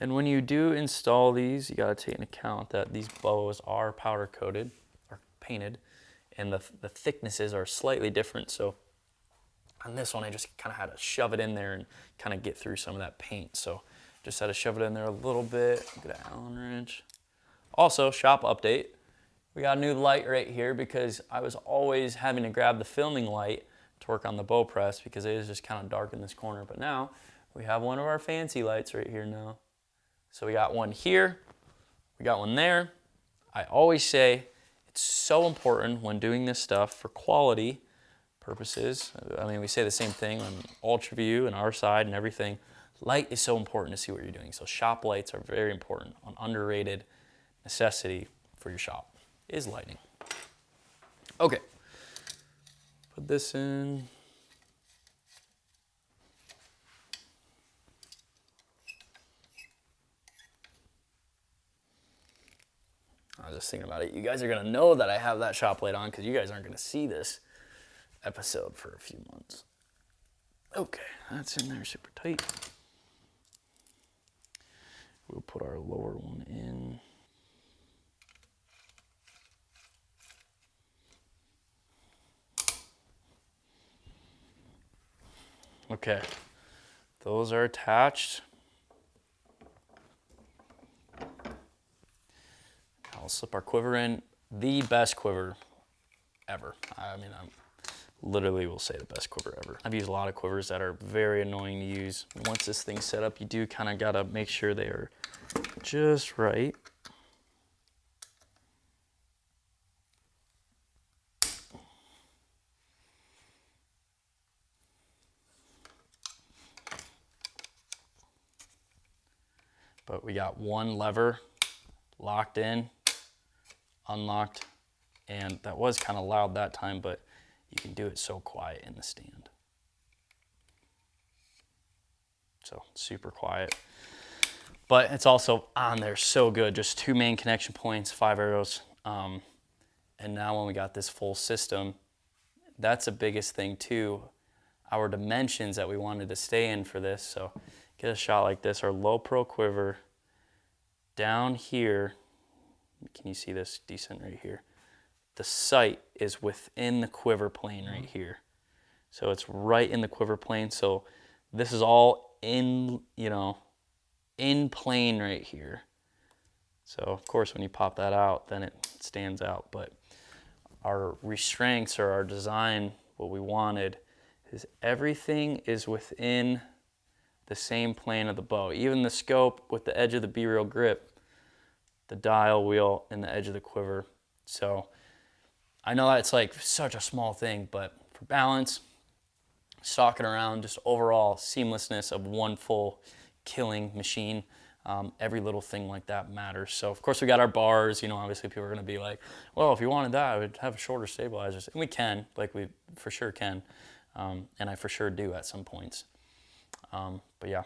And when you do install these, you got to take into account that these bows are powder coated or painted, and the thicknesses are slightly different. So on this one, I just kind of had to shove it in there and kind of get through some of that paint. So just had to shove it in there a little bit. Get an Allen wrench. Also, shop update. We got a new light right here because I was always having to grab the filming light to work on the bow press because it is just kind of dark in this corner. But now we have one of our fancy lights right here now. So we got one here, we got one there. I always say it's so important when doing this stuff for quality purposes. I mean, we say the same thing on UltraView and our side and everything. Light is so important to see what you're doing. So shop lights are very important. An underrated necessity for your shop is lighting. Okay, put this in. I was just thinking about it. You guys are going to know that I have that shop light on because you guys aren't going to see this episode for a few months. Okay, that's in there super tight. We'll put our lower one in. Okay, those are attached. I'll slip our quiver in. The best quiver ever. I mean, I literally will say the best quiver ever. I've used a lot of quivers that are very annoying to use. Once this thing's set up, you do kind of gotta make sure they are just right. But we got one lever locked in, unlocked, and that was kind of loud that time, but you can do it so quiet in the stand. So super quiet. But it's also on there so good, just 2 main connection points, 5 arrows. And now when we got this full system, that's the biggest thing too, our dimensions that we wanted to stay in for this. So get a shot like this, our low pro quiver down here. Can you see this decent right here? The sight is within the quiver plane right here. So it's right in the quiver plane. So this is all in, you know, in plane right here. So of course when you pop that out, then it stands out. But our restraints or our design, what we wanted is everything is within the same plane of the bow. Even the scope with the edge of the B-reel grip, the dial wheel, and the edge of the quiver. So I know that's like such a small thing, but for balance, stalking around, just overall seamlessness of one full killing machine, every little thing like that matters. So of course we got our bars, you know, obviously people are gonna be like, well, if you wanted that, I would have shorter stabilizers. And we can, like we for sure can, and I for sure do at some points. But yeah,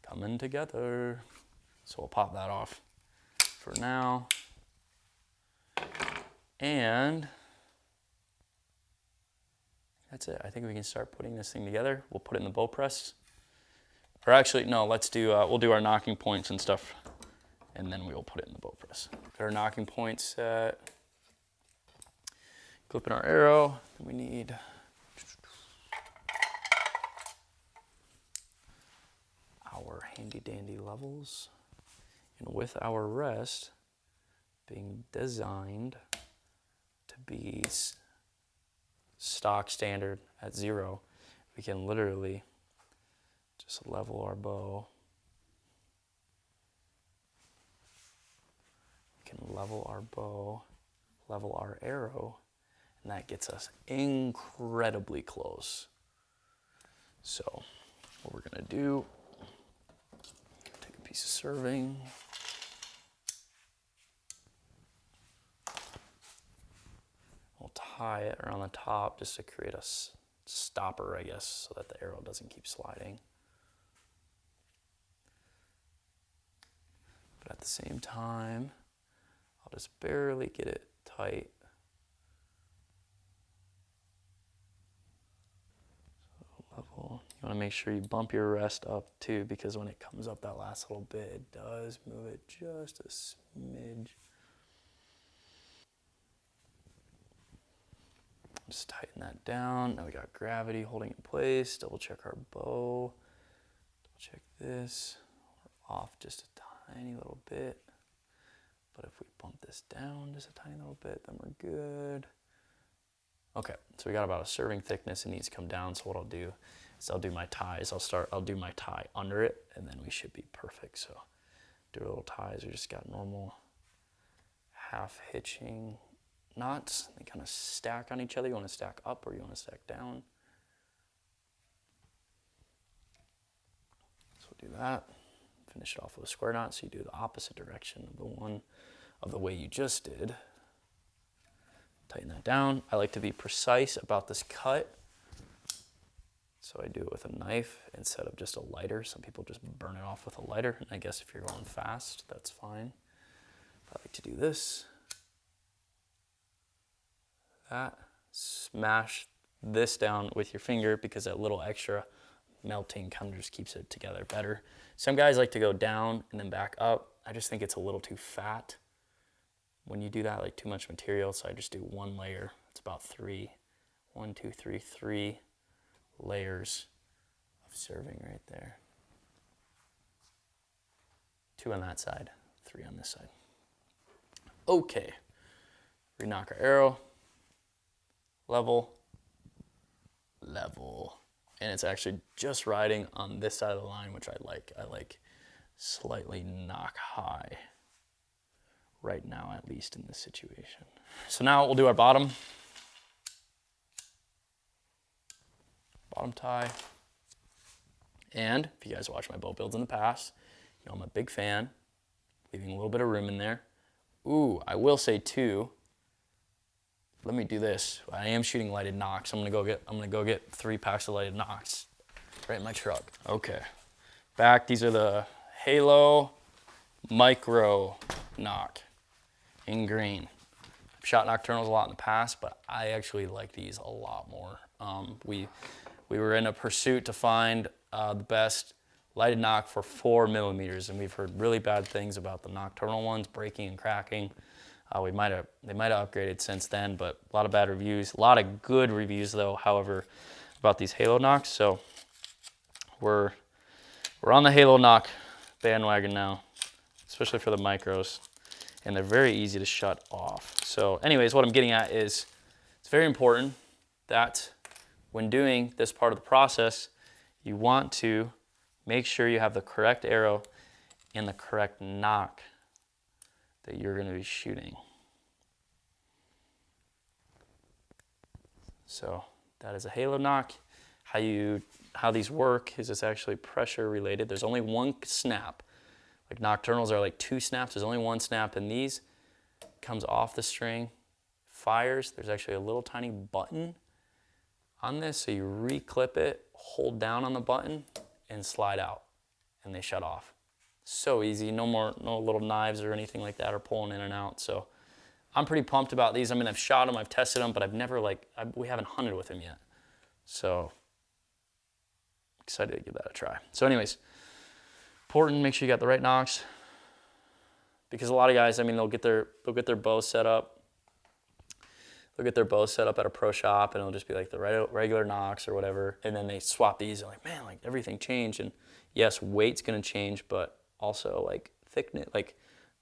coming together. So we'll pop that off for now. And that's it. I think we can start putting this thing together. We'll put it in the bow press. Or actually, no, let's do, we'll do our knocking points and stuff, and then we will put it in the bow press. Got our knocking points set. Clipping our arrow. We need our handy dandy levels. And with our rest being designed to be stock standard at 0, we can literally just level our bow. We can level our bow, level our arrow, and that gets us incredibly close. So what we're gonna do, take a piece of serving. We'll tie it around the top just to create a stopper, I guess, so that the arrow doesn't keep sliding. But at the same time, I'll just barely get it tight. So level. You want to make sure you bump your rest up too, because when it comes up that last little bit, it does move it just a smidge. Just tighten that down. Now we got gravity holding in place. Double check our bow. Double check this. We're off just a tiny little bit. But if we bump this down just a tiny little bit, then we're good. Okay, so we got about a serving thickness. It needs to come down. So what I'll do is I'll do my ties. I'll do my tie under it, and then we should be perfect. So do a little ties. We just got normal half hitching knots. They kind of stack on each other. You want to stack up or you want to stack down. So we'll do that. Finish it off with a square knot. So you do the opposite direction of the way you just did. Tighten that down. I like to be precise about this cut. So I do it with a knife instead of just a lighter. Some people just burn it off with a lighter. And I guess if you're going fast, that's fine. I like to do this. That. Smash this down with your finger because that little extra melting kind of just keeps it together better. Some guys like to go down and then back up. I just think it's a little too fat when you do that, like too much material. So I just do one layer. It's about 3 layers of serving right there. 2 on that side, 3 on this side. Okay, re-knock our arrow. Level, and it's actually just riding on this side of the line, which I like. I like slightly knock high right now, at least in this situation. So now we'll do our bottom tie. And if you guys watch my bow builds in the past, you know I'm a big fan, leaving a little bit of room in there. Ooh, I will say too, let me do this. I am shooting lighted nocks. I'm gonna go get 3 packs of lighted nocks right in my truck. Okay. Back, these are the Halo Micro Nock in green. I've shot nocturnals a lot in the past, but I actually like these a lot more. We were in a pursuit to find the best lighted nock for 4 millimeters, and we've heard really bad things about the nocturnal ones, breaking and cracking. They might have upgraded since then, but a lot of bad reviews. A lot of good reviews though, however, about these Halo nocks. So we're on the Halo nock bandwagon now, especially for the micros, and they're very easy to shut off. So anyways, what I'm getting at is it's very important that when doing this part of the process, you want to make sure you have the correct arrow and the correct nock that you're going to be shooting. So that is a Halo nock. How these work is it's actually pressure related. There's only one snap. Like nocturnals are like 2 snaps. There's only 1 snap, and these comes off the string, fires. There's actually a little tiny button on this, so you reclip it, hold down on the button, and slide out, and they shut off. So easy, no little knives or anything like that are pulling in and out. So I'm pretty pumped about these. I mean, I've shot them, I've tested them, but I've never we haven't hunted with them yet. So excited to give that a try. So anyways, important, make sure you got the right nocks, because a lot of guys, I mean, they'll get their bow set up. They'll get their bow set up at a pro shop, and it'll just be like the regular nocks or whatever. And then they swap these, and like, man, like everything changed. And yes, weight's gonna change, but also like thickness, like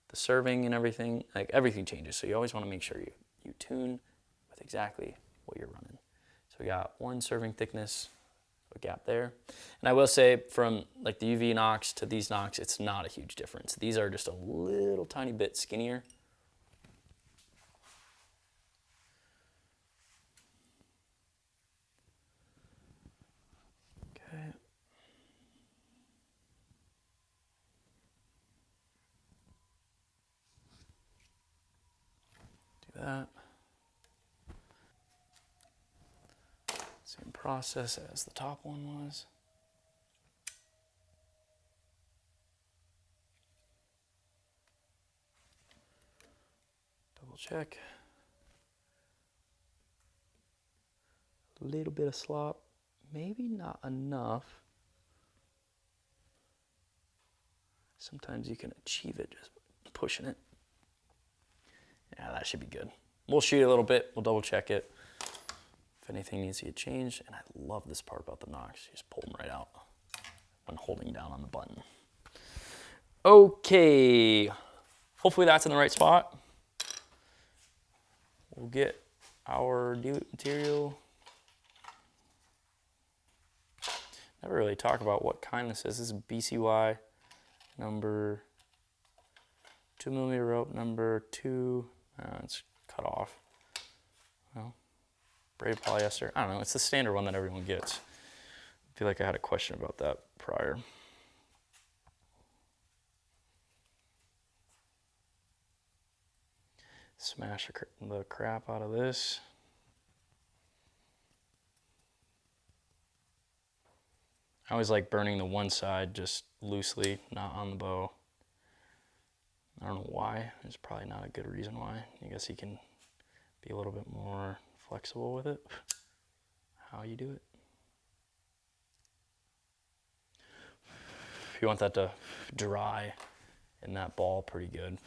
the serving and everything, like everything changes. So you always want to make sure you tune with exactly what you're running. So we got 1 serving thickness, a gap there. And I will say from like the UV nocks to these nocks, it's not a huge difference. These are just a little tiny bit skinnier. Okay. Do that. Same process as the top one was. Double check. A little bit of slop, maybe not enough. Sometimes you can achieve it just pushing it. Yeah, that should be good. We'll shoot a little bit, we'll double check it. If anything needs to get changed, and I love this part about the nocks, you just pull them right out when holding down on the button. Okay, hopefully that's in the right spot. We'll get our dilute material. Never really talk about what kind this is. This is BCY number 2mm rope number 2. It's cut off. Well, braided polyester. I don't know. It's the standard one that everyone gets. I feel like I had a question about that prior. Smash the crap out of this. I always like burning the one side just loosely, not on the bow. I don't know why. There's probably not a good reason why. I guess you can be a little bit more flexible with it, how you do it. You want that to dry in that ball pretty good.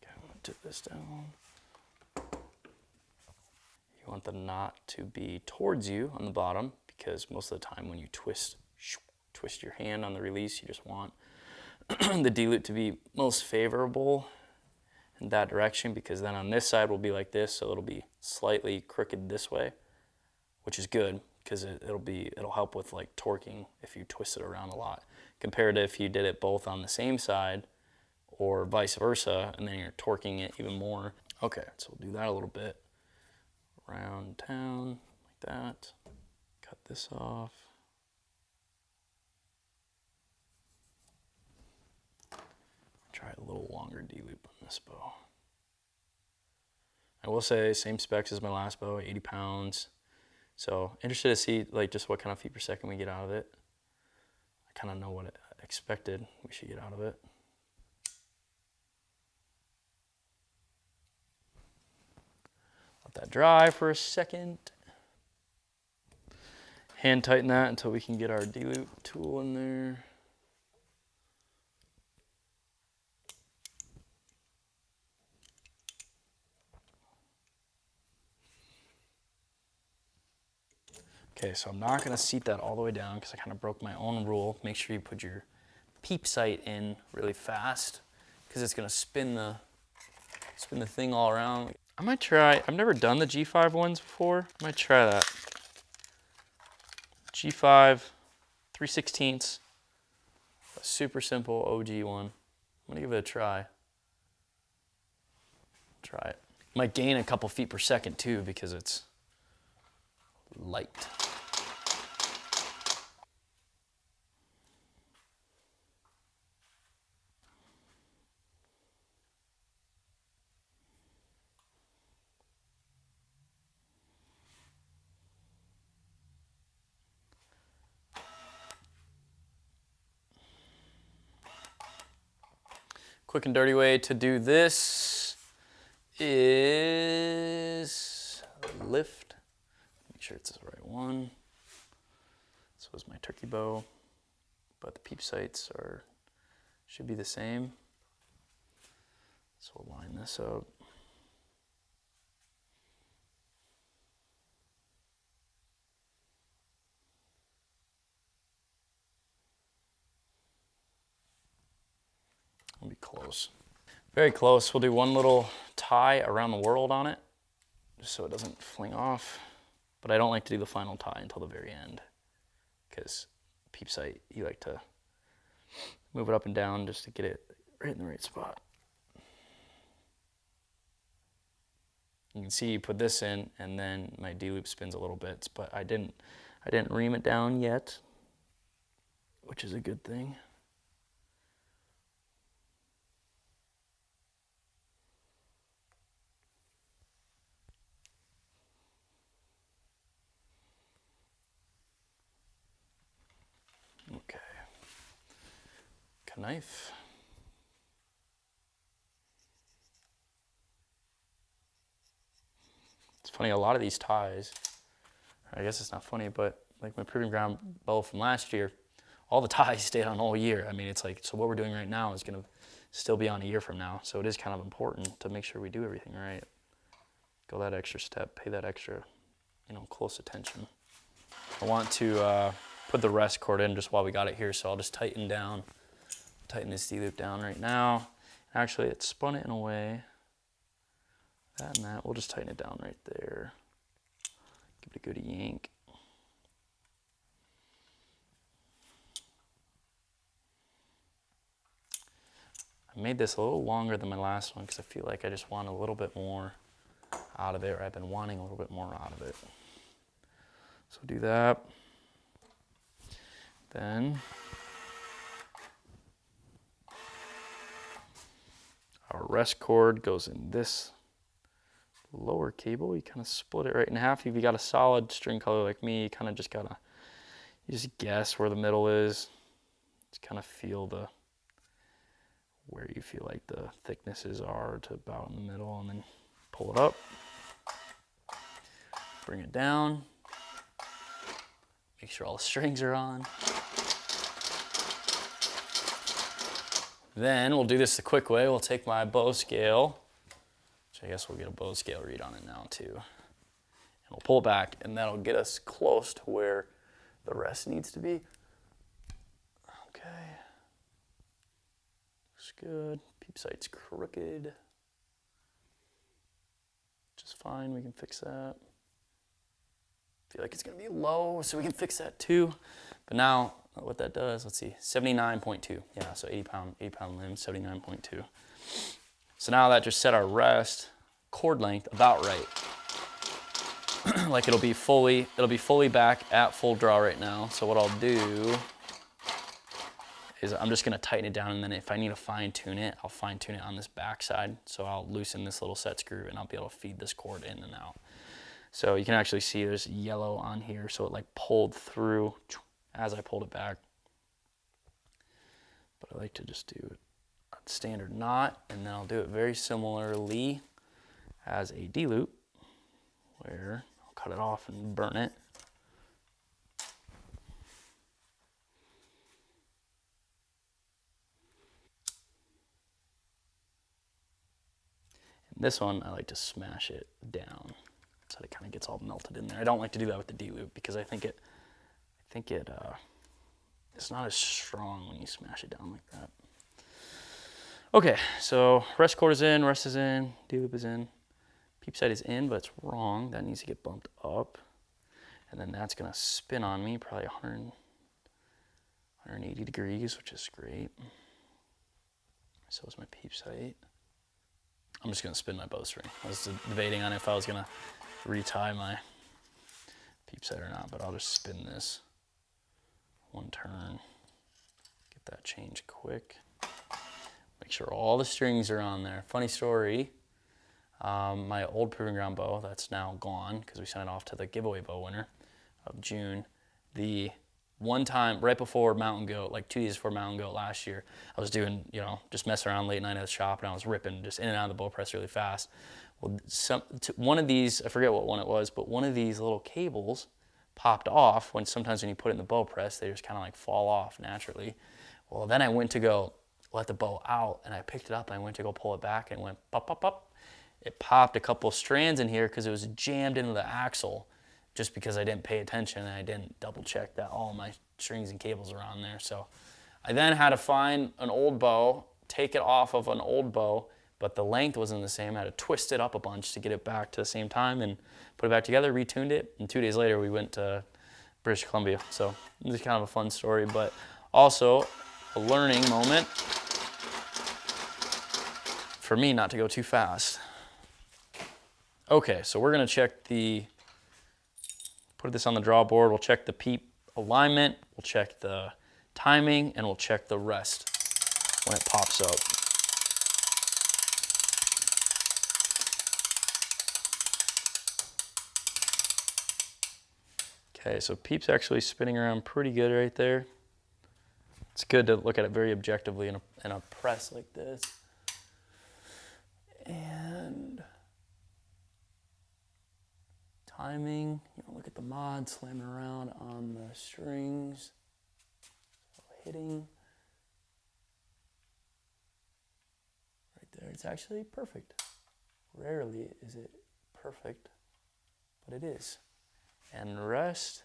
Okay, I'm gonna tip this down. You want the knot to be towards you on the bottom, because most of the time when you twist your hand on the release, you just want the dilute to be most favorable in that direction, because then on this side will be like this, so it'll be slightly crooked this way, which is good because it'll help with like torquing if you twist it around a lot, compared to if you did it both on the same side or vice versa, and then you're torquing it even more. Okay, so we'll do that a little bit. Round town like that. Cut this off. Try a little longer D-loop on this bow. I will say same specs as my last bow, 80 pounds. So interested to see like just what kind of feet per second we get out of it. I kind of know what I expected we should get out of it. Let that dry for a second. Hand tighten that until we can get our D-loop tool in there. Okay, so I'm not gonna seat that all the way down because I kind of broke my own rule. Make sure you put your peep sight in really fast because it's gonna spin the thing all around. I might try, I've never done the G5 ones before. I might try that. G5, 3/16, a super simple OG one. I'm gonna give it a try. Try it. Might gain a couple feet per second too because it's light. Quick and dirty way to do this is lift. Make sure it's the right one. This was my turkey bow, but the peep sights should be the same. So we'll line this up. It'll be close. Very close. We'll do one little tie around the world on it, just so it doesn't fling off. But I don't like to do the final tie until the very end, because peep sight, you like to move it up and down just to get it right in the right spot. You can see you put this in, and then my D-loop spins a little bit, but I didn't ream it down yet, which is a good thing. Okay. Knife. It's funny, a lot of these ties, I guess it's not funny, but like my proving ground bow from last year, all the ties stayed on all year. I mean, it's like, so what we're doing right now is going to still be on a year from now. So it is kind of important to make sure we do everything right. Go that extra step, pay that extra, close attention. I want to put the rest cord in just while we got it here, so I'll just tighten this D-loop down right now. Actually, it spun it in a way. That and that, we'll just tighten it down right there. Give it a good yank. I made this a little longer than my last one because I feel like I just want a little bit more out of it, or I've been wanting a little bit more out of it. So do that. Then our rest cord goes in this lower cable. You kind of split it right in half. If you got a solid string color like me, you kind of just gotta, you just guess where the middle is. Just kind of feel where you feel like the thicknesses are to about in the middle, and then pull it up. Bring it down. Make sure all the strings are on. Then we'll do this the quick way. We'll take my bow scale, which I guess we'll get a bow scale read on it now too. And we'll pull it back, and that'll get us close to where the rest needs to be. Okay. Looks good. Peep sight's crooked. Just fine, we can fix that. Feel like it's gonna be low, so we can fix that too. But now, what that does, let's see, 79.2. Yeah, so 80 pound limb, 79.2. So now that just set our rest cord length about right. Like it'll be fully back at full draw right now. So what I'll do is I'm just gonna tighten it down, and then if I need to fine tune it, I'll fine tune it on this back side. So I'll loosen this little set screw, and I'll be able to feed this cord in and out. So you can actually see there's yellow on here, so it like pulled through as I pulled it back. But I like to just do a standard knot, and then I'll do it very similarly as a D-loop, where I'll cut it off and burn it. And this one, I like to smash it down so it kind of gets all melted in there. I don't like to do that with the D-loop because I think it's not as strong when you smash it down like that. Okay, so rest cord is in, rest is in, D-loop is in. Peep sight is in, but it's wrong. That needs to get bumped up. And then that's gonna spin on me, probably 180 degrees, which is great. So is my peep sight. I'm just gonna spin my bowstring. I was debating on if I was gonna retie my peep sight or not, but I'll just spin this one turn, get that change quick. Make sure all the strings are on there. Funny story, my old proving ground bow that's now gone because we sent it off to the giveaway bow winner of June. The one time right before Mountain Goat, like 2 days before Mountain Goat last year, I was doing, just messing around late night at the shop, and I was ripping just in and out of the bow press really fast. Well, one of these, I forget what one it was, but one of these little cables popped off. Sometimes when you put it in the bow press, they just kind of like fall off naturally. Well, then I went to go let the bow out, and I picked it up, and I went to go pull it back, and it went pop, pop, pop. It popped a couple strands in here because it was jammed into the axle, just because I didn't pay attention and I didn't double check that all my strings and cables are on there. So I then had to find an old bow, take it off of an old bow, but the length wasn't the same. I had to twist it up a bunch to get it back to the same time and put it back together, retuned it, and 2 days later we went to British Columbia. So it was kind of a fun story, but also a learning moment for me not to go too fast. Okay, so we're gonna check put this on the draw board, we'll check the peep alignment, we'll check the timing, and we'll check the rest when it pops up. Okay, so peep's actually spinning around pretty good right there. It's good to look at it very objectively in a press like this. And timing, look at the mod slamming around on the strings, hitting right there. It's actually perfect. Rarely is it perfect, but it is. And rest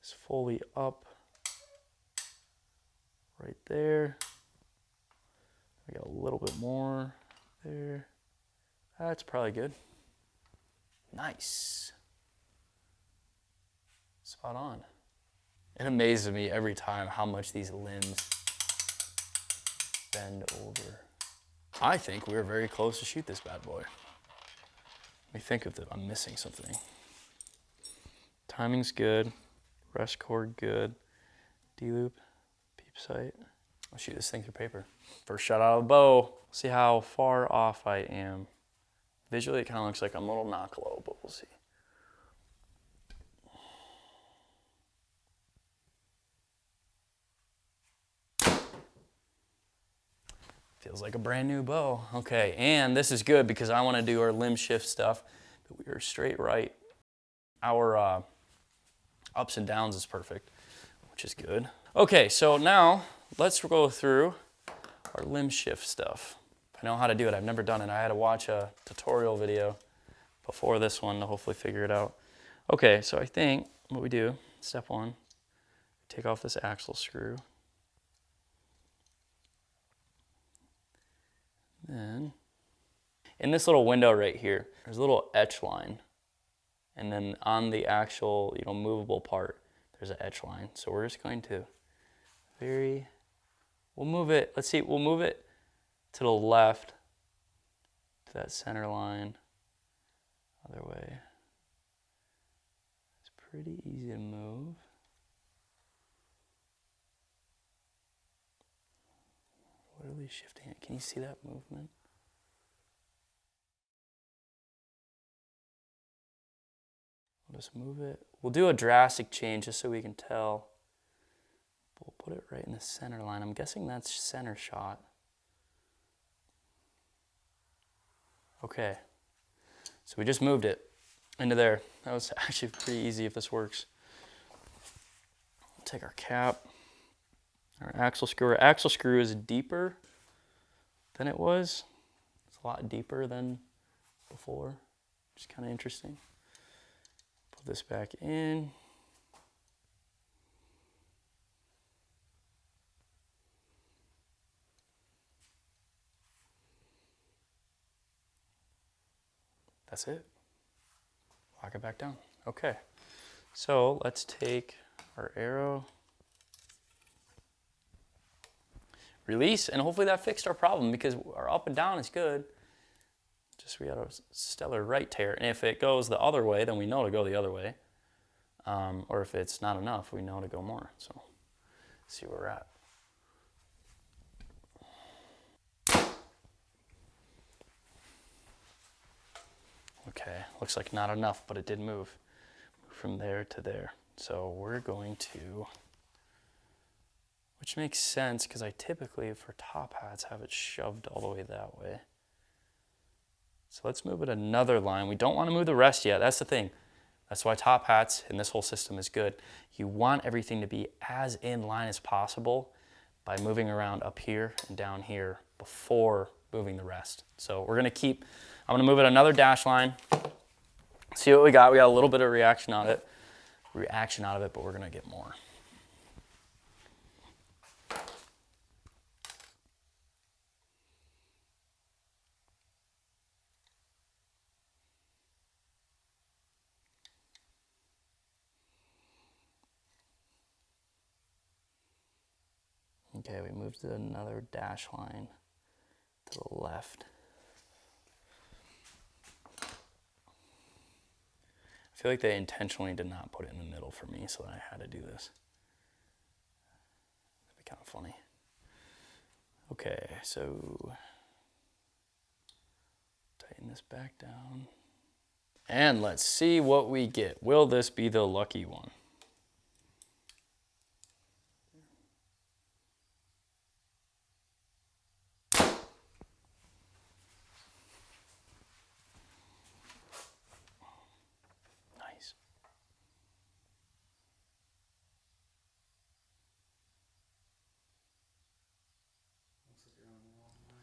is fully up right there. We got a little bit more there. That's probably good. Nice. Spot on. It amazes me every time how much these limbs bend over. I think we're very close to shoot this bad boy. Let me think if I'm missing something. Timing's good. Rest cord good. D-loop. Peep sight. I'll shoot this thing through paper. First shot out of the bow. See how far off I am. Visually, it kind of looks like I'm a little knock low, but we'll see. Feels like a brand new bow. Okay, and this is good because I want to do our limb shift stuff, but we are straight right. Our ups and downs is perfect, which is good. Okay, so now let's go through our limb shift stuff. I know how to do it. I've never done it. I had to watch a tutorial video before this one to hopefully figure it out. Okay, so I think what we do, step one, take off this axle screw. Then, in this little window right here, there's a little etch line. And then on the actual, movable part, there's an etch line. So we're just going to we'll move it, we'll move it to the left, to that center line, other way. It's pretty easy to move. Literally shifting it. Can you see that movement? We'll just move it. We'll do a drastic change just so we can tell. We'll put it right in the center line. I'm guessing that's center shot. Okay, so we just moved it into there. That was actually pretty easy if this works. We'll take our cap, our axle screw. Our axle screw is deeper than it was. It's a lot deeper than before, which is kind of interesting. Put this back in. That's it. Lock it back down. Okay, so let's take our arrow, release, and hopefully that fixed our problem because our up and down is good. Just we got a stellar right tear, and if it goes the other way, then we know to go the other way. Or if it's not enough, we know to go more. So, see where we're at. Okay, looks like not enough, but it did move from there to there. So we're going to, which makes sense because I typically for top hats have it shoved all the way that way. So let's move it another line. We don't want to move the rest yet. That's the thing. That's why top hats and this whole system is good. You want everything to be as in line as possible by moving around up here and down here before moving the rest. So we're going to keep, I'm going to move it another dash line. See what we got. We got a little bit of reaction out of it, but we're going to get more. Okay, we moved to another dash line to the left. I feel like they intentionally did not put it in the middle for me, so I had to do this. That'd be kind of funny. Okay, so tighten this back down. And let's see what we get. Will this be the lucky one? Nice.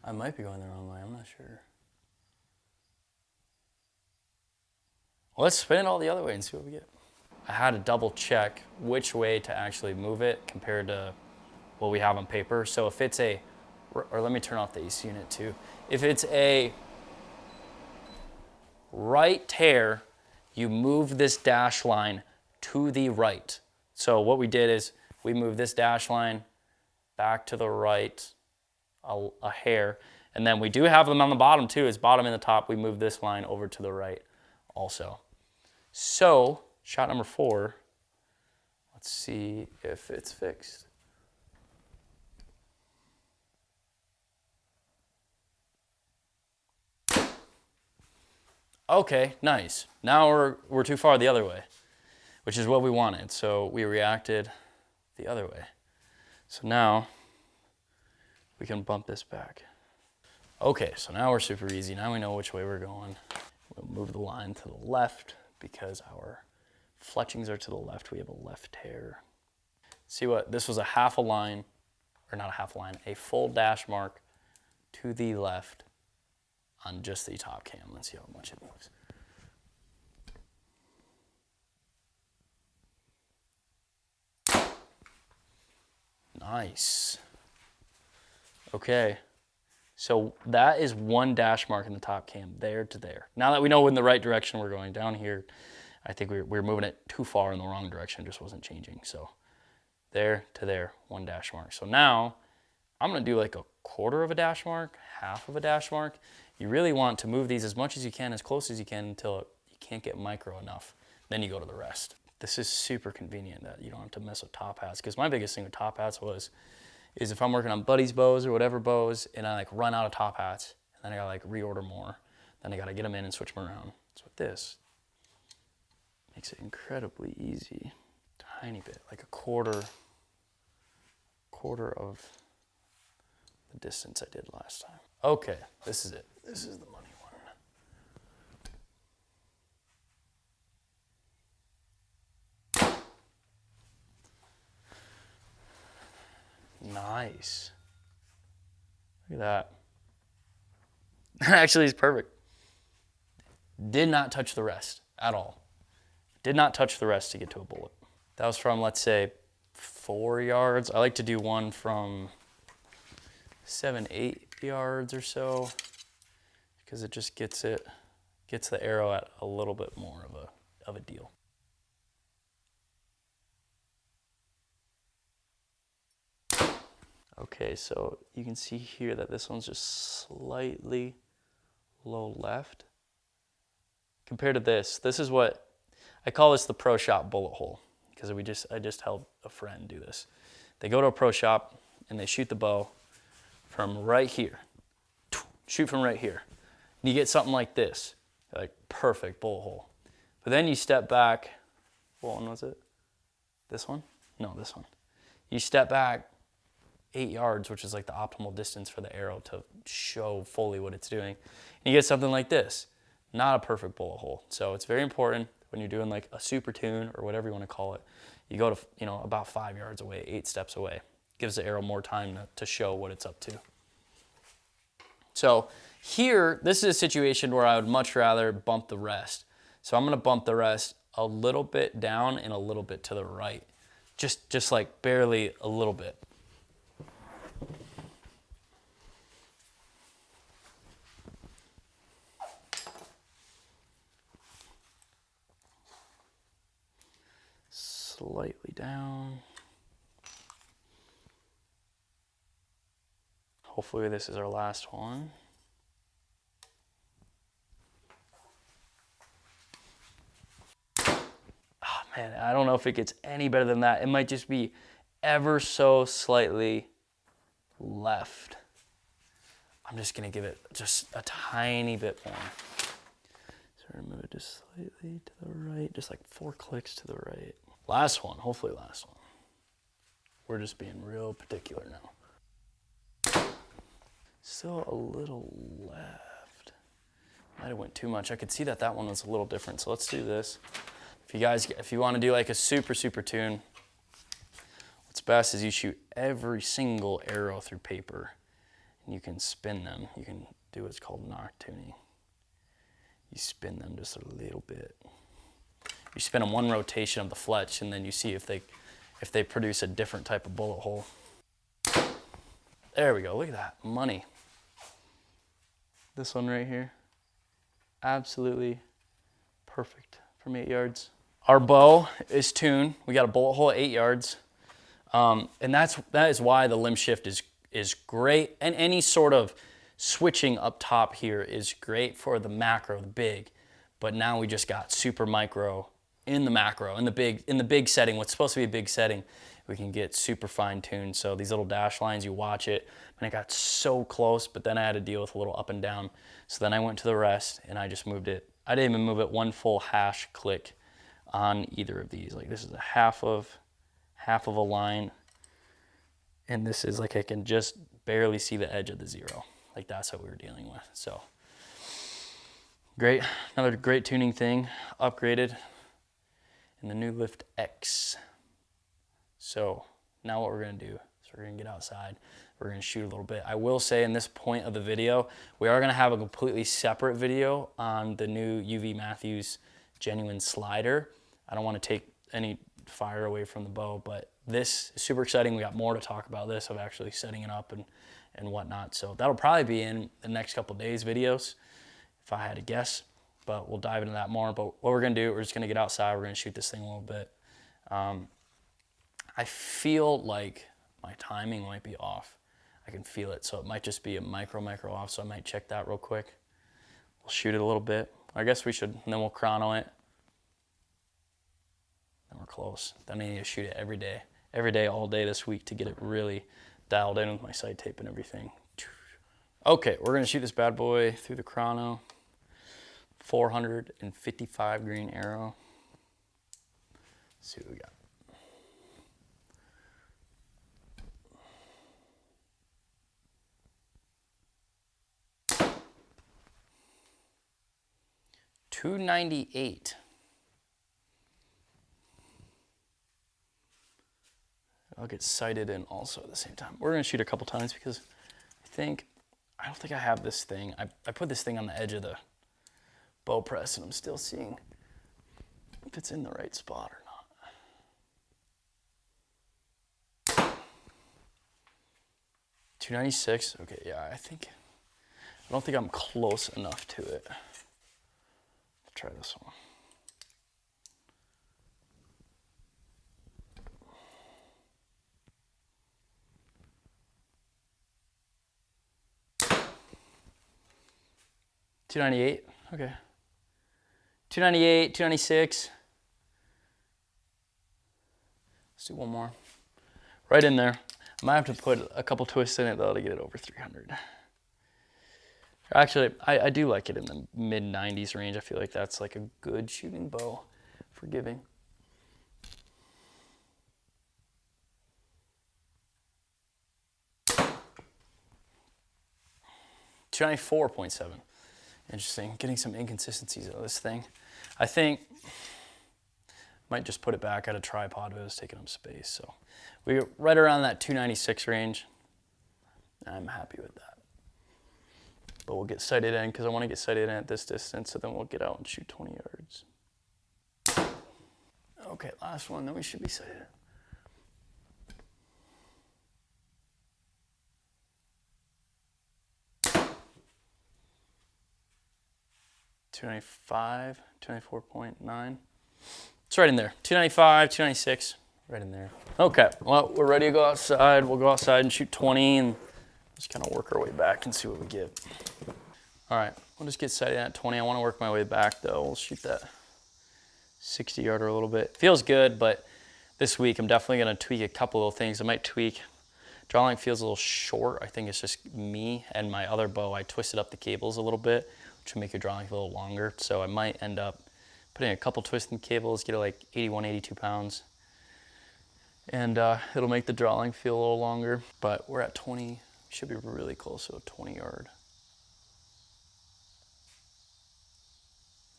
I might be going the wrong way, I'm not sure. Well, let's spin it all the other way and see what we get. I had to double check which way to actually move it compared to what we have on paper. So if it's a, or let me turn off the AC unit too. If it's a right tear, you move this dash line to the right. So what we did is we moved this dash line back to the right a hair. And then we do have them on the bottom too. It's bottom and the top. We move this line over to the right also. So shot number 4, let's see if it's fixed. Okay, nice. Now we're too far the other way, which is what we wanted. So we reacted the other way. So now we can bump this back. Okay, so now we're super easy. Now we know which way we're going. We'll move the line to the left because our fletchings are to the left. We have a left tear. See what, this was a half a line, or not a half a line, a full dash mark to the left on just the top cam. Let's see how much it moves. Nice. Okay. So that is one dash mark in the top cam, there to there. Now that we know in the right direction we're going down here, I think we were moving it too far in the wrong direction, just wasn't changing. So there to there, one dash mark. So now I'm gonna do like a quarter of a dash mark, half of a dash mark. You really want to move these as much as you can, as close as you can until you can't get micro enough. Then you go to the rest. This is super convenient that you don't have to mess with top hats, because my biggest thing with top hats is if I'm working on buddies bows or whatever bows and I like run out of top hats and then I gotta like reorder more, then I gotta get them in and switch them around. So with this, makes it incredibly easy. Tiny bit, like a quarter of the distance I did last time. Okay, this is it. This is the money one. Nice. Look at that. Actually, it's perfect. Did not touch the rest at all. Did not touch the rest to get to a bullet. That was from, let's say, 4 yards. I like to do one from 7, 8 yards or so, because it just gets the arrow at a little bit more of a deal. Okay, so you can see here that this one's just slightly low left. Compared to this is what, I call this the pro shop bullet hole, because I just helped a friend do this. They go to a pro shop and they shoot the bow from right here. Shoot from right here. And you get something like this, like perfect bullet hole. But then you step back, what one was it? This one? No, this one. You step back 8 yards, which is like the optimal distance for the arrow to show fully what it's doing. And you get something like this, not a perfect bullet hole. So it's very important when you're doing like a super tune or whatever you want to call it, you go to, about 5 yards away, 8 steps away. Gives the arrow more time to show what it's up to. So here, this is a situation where I would much rather bump the rest. So I'm gonna bump the rest a little bit down and a little bit to the right. Just like barely a little bit. Slightly down. Hopefully this is our last one. Oh man, I don't know if it gets any better than that. It might just be ever so slightly left. I'm just gonna give it just a tiny bit more. So we're gonna move it just slightly to the right, just like 4 clicks to the right. Last one, hopefully last one. We're just being real particular now. Still a little left. Might have went too much. I could see that that one was a little different, so let's do this. If you want to do like a super tune, what's best is you shoot every single arrow through paper. And you can spin them. You can do what's called knock tuning. You spin them just a little bit. You spin them one rotation of the fletch, and then you see if they produce a different type of bullet hole. There we go. Look at that. Money. This one right here. Absolutely perfect from 8 yards. Our bow is tuned. We got a bullet hole at 8 yards. And that is why the limb shift is great, and any sort of switching up top here is great for the macro, the big. But now we just got super micro in the macro, in the big setting, what's supposed to be a big setting, we can get super fine tuned. So these little dash lines, you watch it, and it got so close, but then I had to deal with a little up and down. So then I went to the rest and I just moved it. I didn't even move it one full hash click on either of these. Like this is a half of a line. And this is like I can just barely see the edge of the 0. Like that's what we were dealing with. So great, another great tuning thing, upgraded in the new Lift X. So now what we're gonna do is we're gonna get outside, we're gonna shoot a little bit. I will say in this point of the video, we are gonna have a completely separate video on the new UV Mathews genuine slider. I don't wanna take any fire away from the bow, but this is super exciting. We got more to talk about this, of actually setting it up and whatnot. So that'll probably be in the next couple days videos, if I had to guess, but we'll dive into that more. But what we're gonna do, we're just gonna get outside, we're gonna shoot this thing a little bit. I feel like my timing might be off. I can feel it, so it might just be a micro off, so I might check that real quick. We'll shoot it a little bit. I guess we should, and then we'll chrono it. Then we're close. Then I need to shoot it every day, all day this week to get it really dialed in with my sight tape and everything. Okay, we're gonna shoot this bad boy through the chrono. 455 grain arrow. Let's see what we got. .298. I'll get sighted in also at the same time. We're gonna shoot a couple times because I don't think I have this thing. I put this thing on the edge of the bow press and I'm still seeing if it's in the right spot or not. 296, okay, yeah, I don't think I'm close enough to it. Let's try this one. .298, okay. 298, 296. Let's do one more. Right in there. I might have to put a couple twists in it though to get it over 300. Actually, I do like it in the mid 90s range. I feel like that's like a good shooting bow for giving. .294.7. Interesting, getting some inconsistencies out of this thing. I think might just put it back at a tripod, but it was taking up space. So we're right around that 296 range. I'm happy with that. But we'll get sighted in because I want to get sighted in at this distance, so then we'll get out and shoot 20 yards. Okay, last one, then we should be sighted in. 295, 294.9. It's right in there. 295, 296, right in there. Okay, well, we're ready to go outside. We'll go outside and shoot 20 and Just kind of work our way back and see what we get. All right, we'll just get set in at 20. I want to work my way back though. We'll shoot that 60 yarder a little bit. Feels good, but this week I'm definitely gonna tweak a couple little things. I might tweak, draw length feels a little short. I think it's just me and my other bow. I twisted up the cables a little bit, which will make your draw length a little longer. So I might end up putting a couple twisting cables, get it like 81, 82 pounds. And it'll make the draw length feel a little longer. But we're at 20, should be really close to a 20 yard.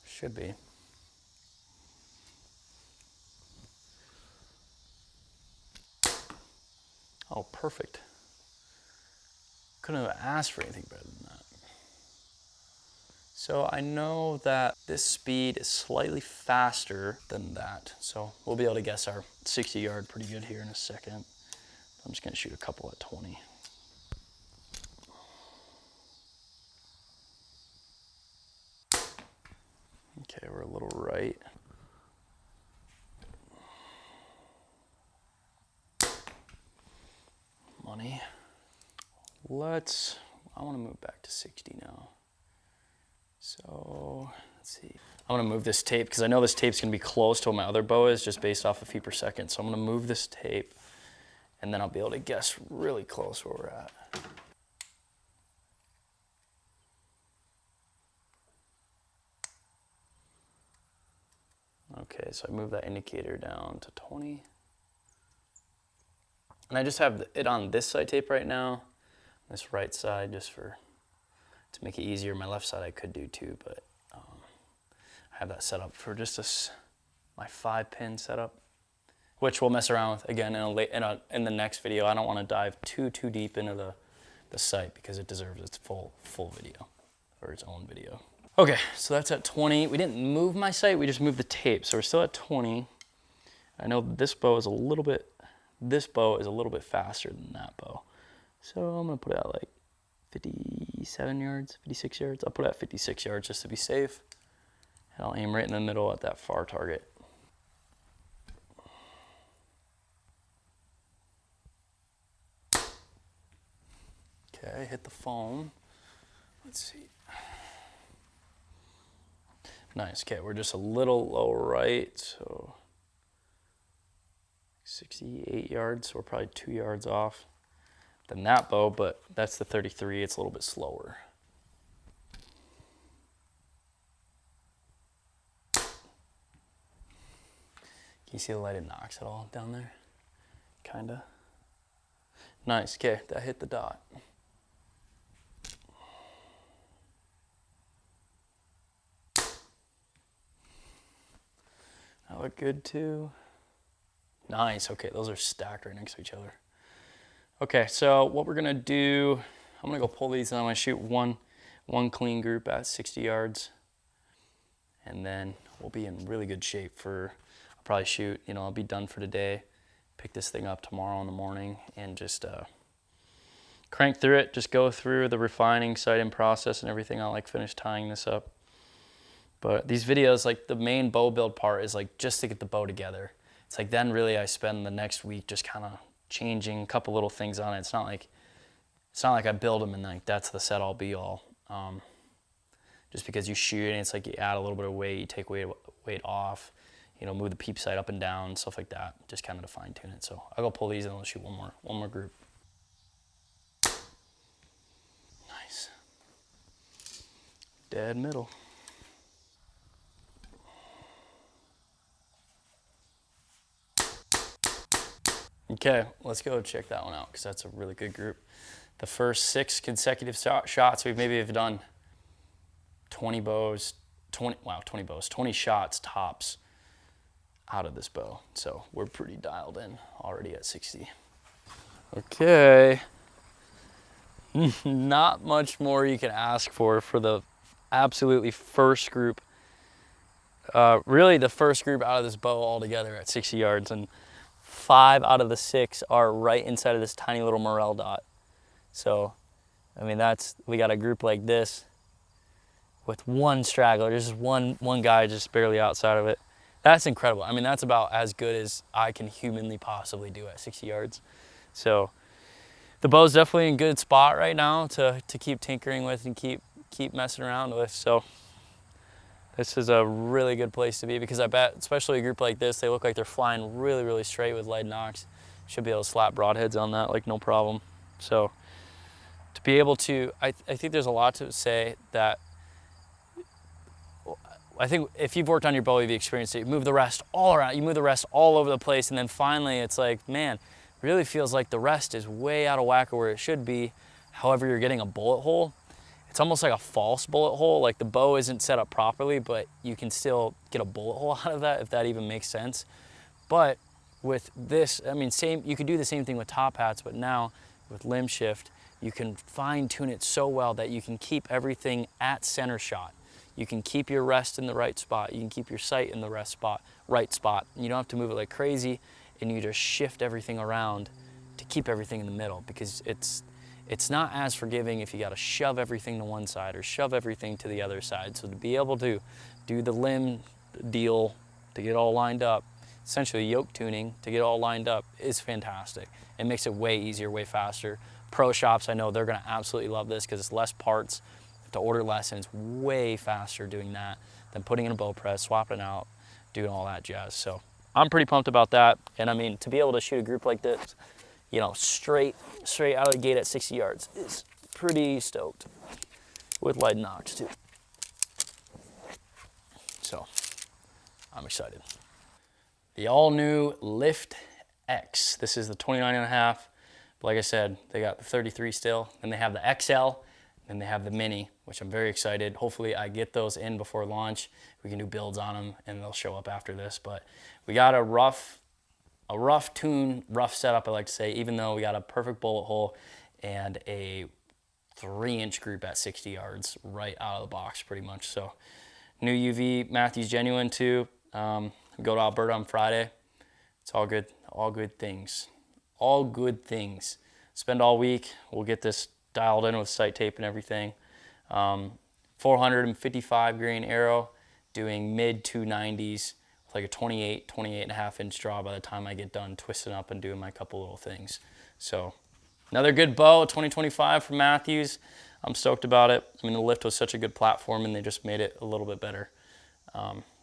Should be. Oh, perfect. Couldn't have asked for anything better than that. So I know that this speed is slightly faster than that. So we'll be able to guess our 60 yard pretty good here in a second. I'm just gonna shoot a couple at 20. Okay, we're a little right. Money. I wanna move back to 60 now. So, let's see. I'm gonna move this tape because I know this tape's gonna be close to what my other bow is just based off of feet per second. So I'm gonna move this tape and then I'll be able to guess really close where we're at. Okay, so I move that indicator down to 20. And I just have it on this side tape right now, this right side, just to make it easier. My left side I could do too, but I have that set up for just my 5-pin setup, which we'll mess around with again in the next video. I don't want to dive too deep into the sight because it deserves its full video, or its own video. Okay, so that's at 20. We didn't move my sight, we just moved the tape. So we're still at 20. I know this bow is a little bit faster than that bow. So I'm gonna put it at like 57 yards, 56 yards. I'll put it at 56 yards just to be safe. And I'll aim right in the middle at that far target. Okay, hit the foam. Let's see. Nice, okay, we're just a little low right, so 68 yards, so we're probably 2 yards off than that bow, but that's the 33, it's a little bit slower. Can you see the light it knocks at all down there? Kinda. Nice, okay, that hit the dot. That looked good too. Nice, okay, those are stacked right next to each other. Okay, so what we're gonna do, I'm gonna go pull these and I'm gonna shoot one clean group at 60 yards. And then we'll be in really good shape I'll probably shoot, I'll be done for today, pick this thing up tomorrow in the morning and just crank through it, just go through the refining, sighting process and everything. I'll finish tying this up. But these videos, the main bow build part is just to get the bow together. It's then really I spend the next week just kind of changing a couple little things on it. It's not like I build them and that's the set all be all. Just because you shoot and it's you add a little bit of weight, you take weight off, move the peep sight up and down, stuff like that, just kind of to fine tune it. So I'll go pull these and I'll shoot one more group. Nice. Dead middle. Okay, let's go check that one out because that's a really good group. The first 6 consecutive shots we've done 20 shots tops out of this bow. So we're pretty dialed in already at 60. Okay. Not much more you can ask for the absolutely first group. Really the first group out of this bow altogether at 60 yards, and 5 out of the 6 are right inside of this tiny little morel dot. So, we got a group like this with one straggler, just one guy just barely outside of it. That's incredible. That's about as good as I can humanly possibly do at 60 yards. So the bow's definitely in a good spot right now to keep tinkering with and keep messing around with. So this is a really good place to be, because I bet, especially a group like this, they look like they're flying really, really straight with lead nocks. Should be able to slap broadheads on that like no problem. So to be able to, I think there's a lot to say that, I think if you've worked on your bow, you've experienced it. You move the rest all around, you move the rest all over the place, and then finally it's like, man, really feels like the rest is way out of whack of where it should be. However, you're getting a bullet hole. It's almost like a false bullet hole. Like the bow isn't set up properly, but you can still get a bullet hole out of that, if that even makes sense. But with this, I mean, you could do the same thing with top hats, but now with limb shift, you can fine tune it so well that you can keep everything at center shot. You can keep your rest in the right spot. You can keep your sight in the right spot. You don't have to move it like crazy, and you just shift everything around to keep everything in the middle, because it's not as forgiving if you got to shove everything to one side or shove everything to the other side. So to be able to do the limb deal to get all lined up, essentially yoke tuning to get all lined up, is fantastic. It makes it way easier, way faster. Pro shops, I know they're going to absolutely love this because it's less parts to order less, and it's way faster doing that than putting in a bow press, swapping out, doing all that jazz. So I'm pretty pumped about that. And I mean, to be able to shoot a group like this, you know, straight out of the gate at 60 yards is pretty stoked, with lead nocks too. So I'm excited. The all new Lift X. This is the 29.5. But like I said, they got the 33 still, and they have the XL, and they have the Mini, which I'm very excited. Hopefully I get those in before launch. We can do builds on them, and they'll show up after this. But we got a rough tune, rough setup, I like to say, even though we got a perfect bullet hole and a 3-inch group at 60 yards right out of the box pretty much. So new UV Mathews Genuine too. Go to Alberta on Friday. It's all good things. All good things. Spend all week. We'll get this dialed in with sight tape and everything. 455 grain arrow, doing mid 290s, with like a 28.5 inch draw by the time I get done twisting up and doing my couple little things. So another good bow, 2025 from Mathews. I'm stoked about it. I mean, the Lift was such a good platform, and they just made it a little bit better.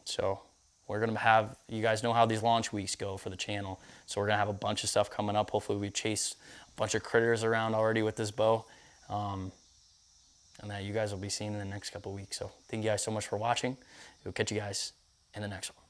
So we're gonna have, you guys know how these launch weeks go for the channel. So we're gonna have a bunch of stuff coming up. Hopefully we chase a bunch of critters around already with this bow. And that you guys will be seeing in the next couple of weeks. So thank you guys so much for watching. We'll catch you guys in the next one.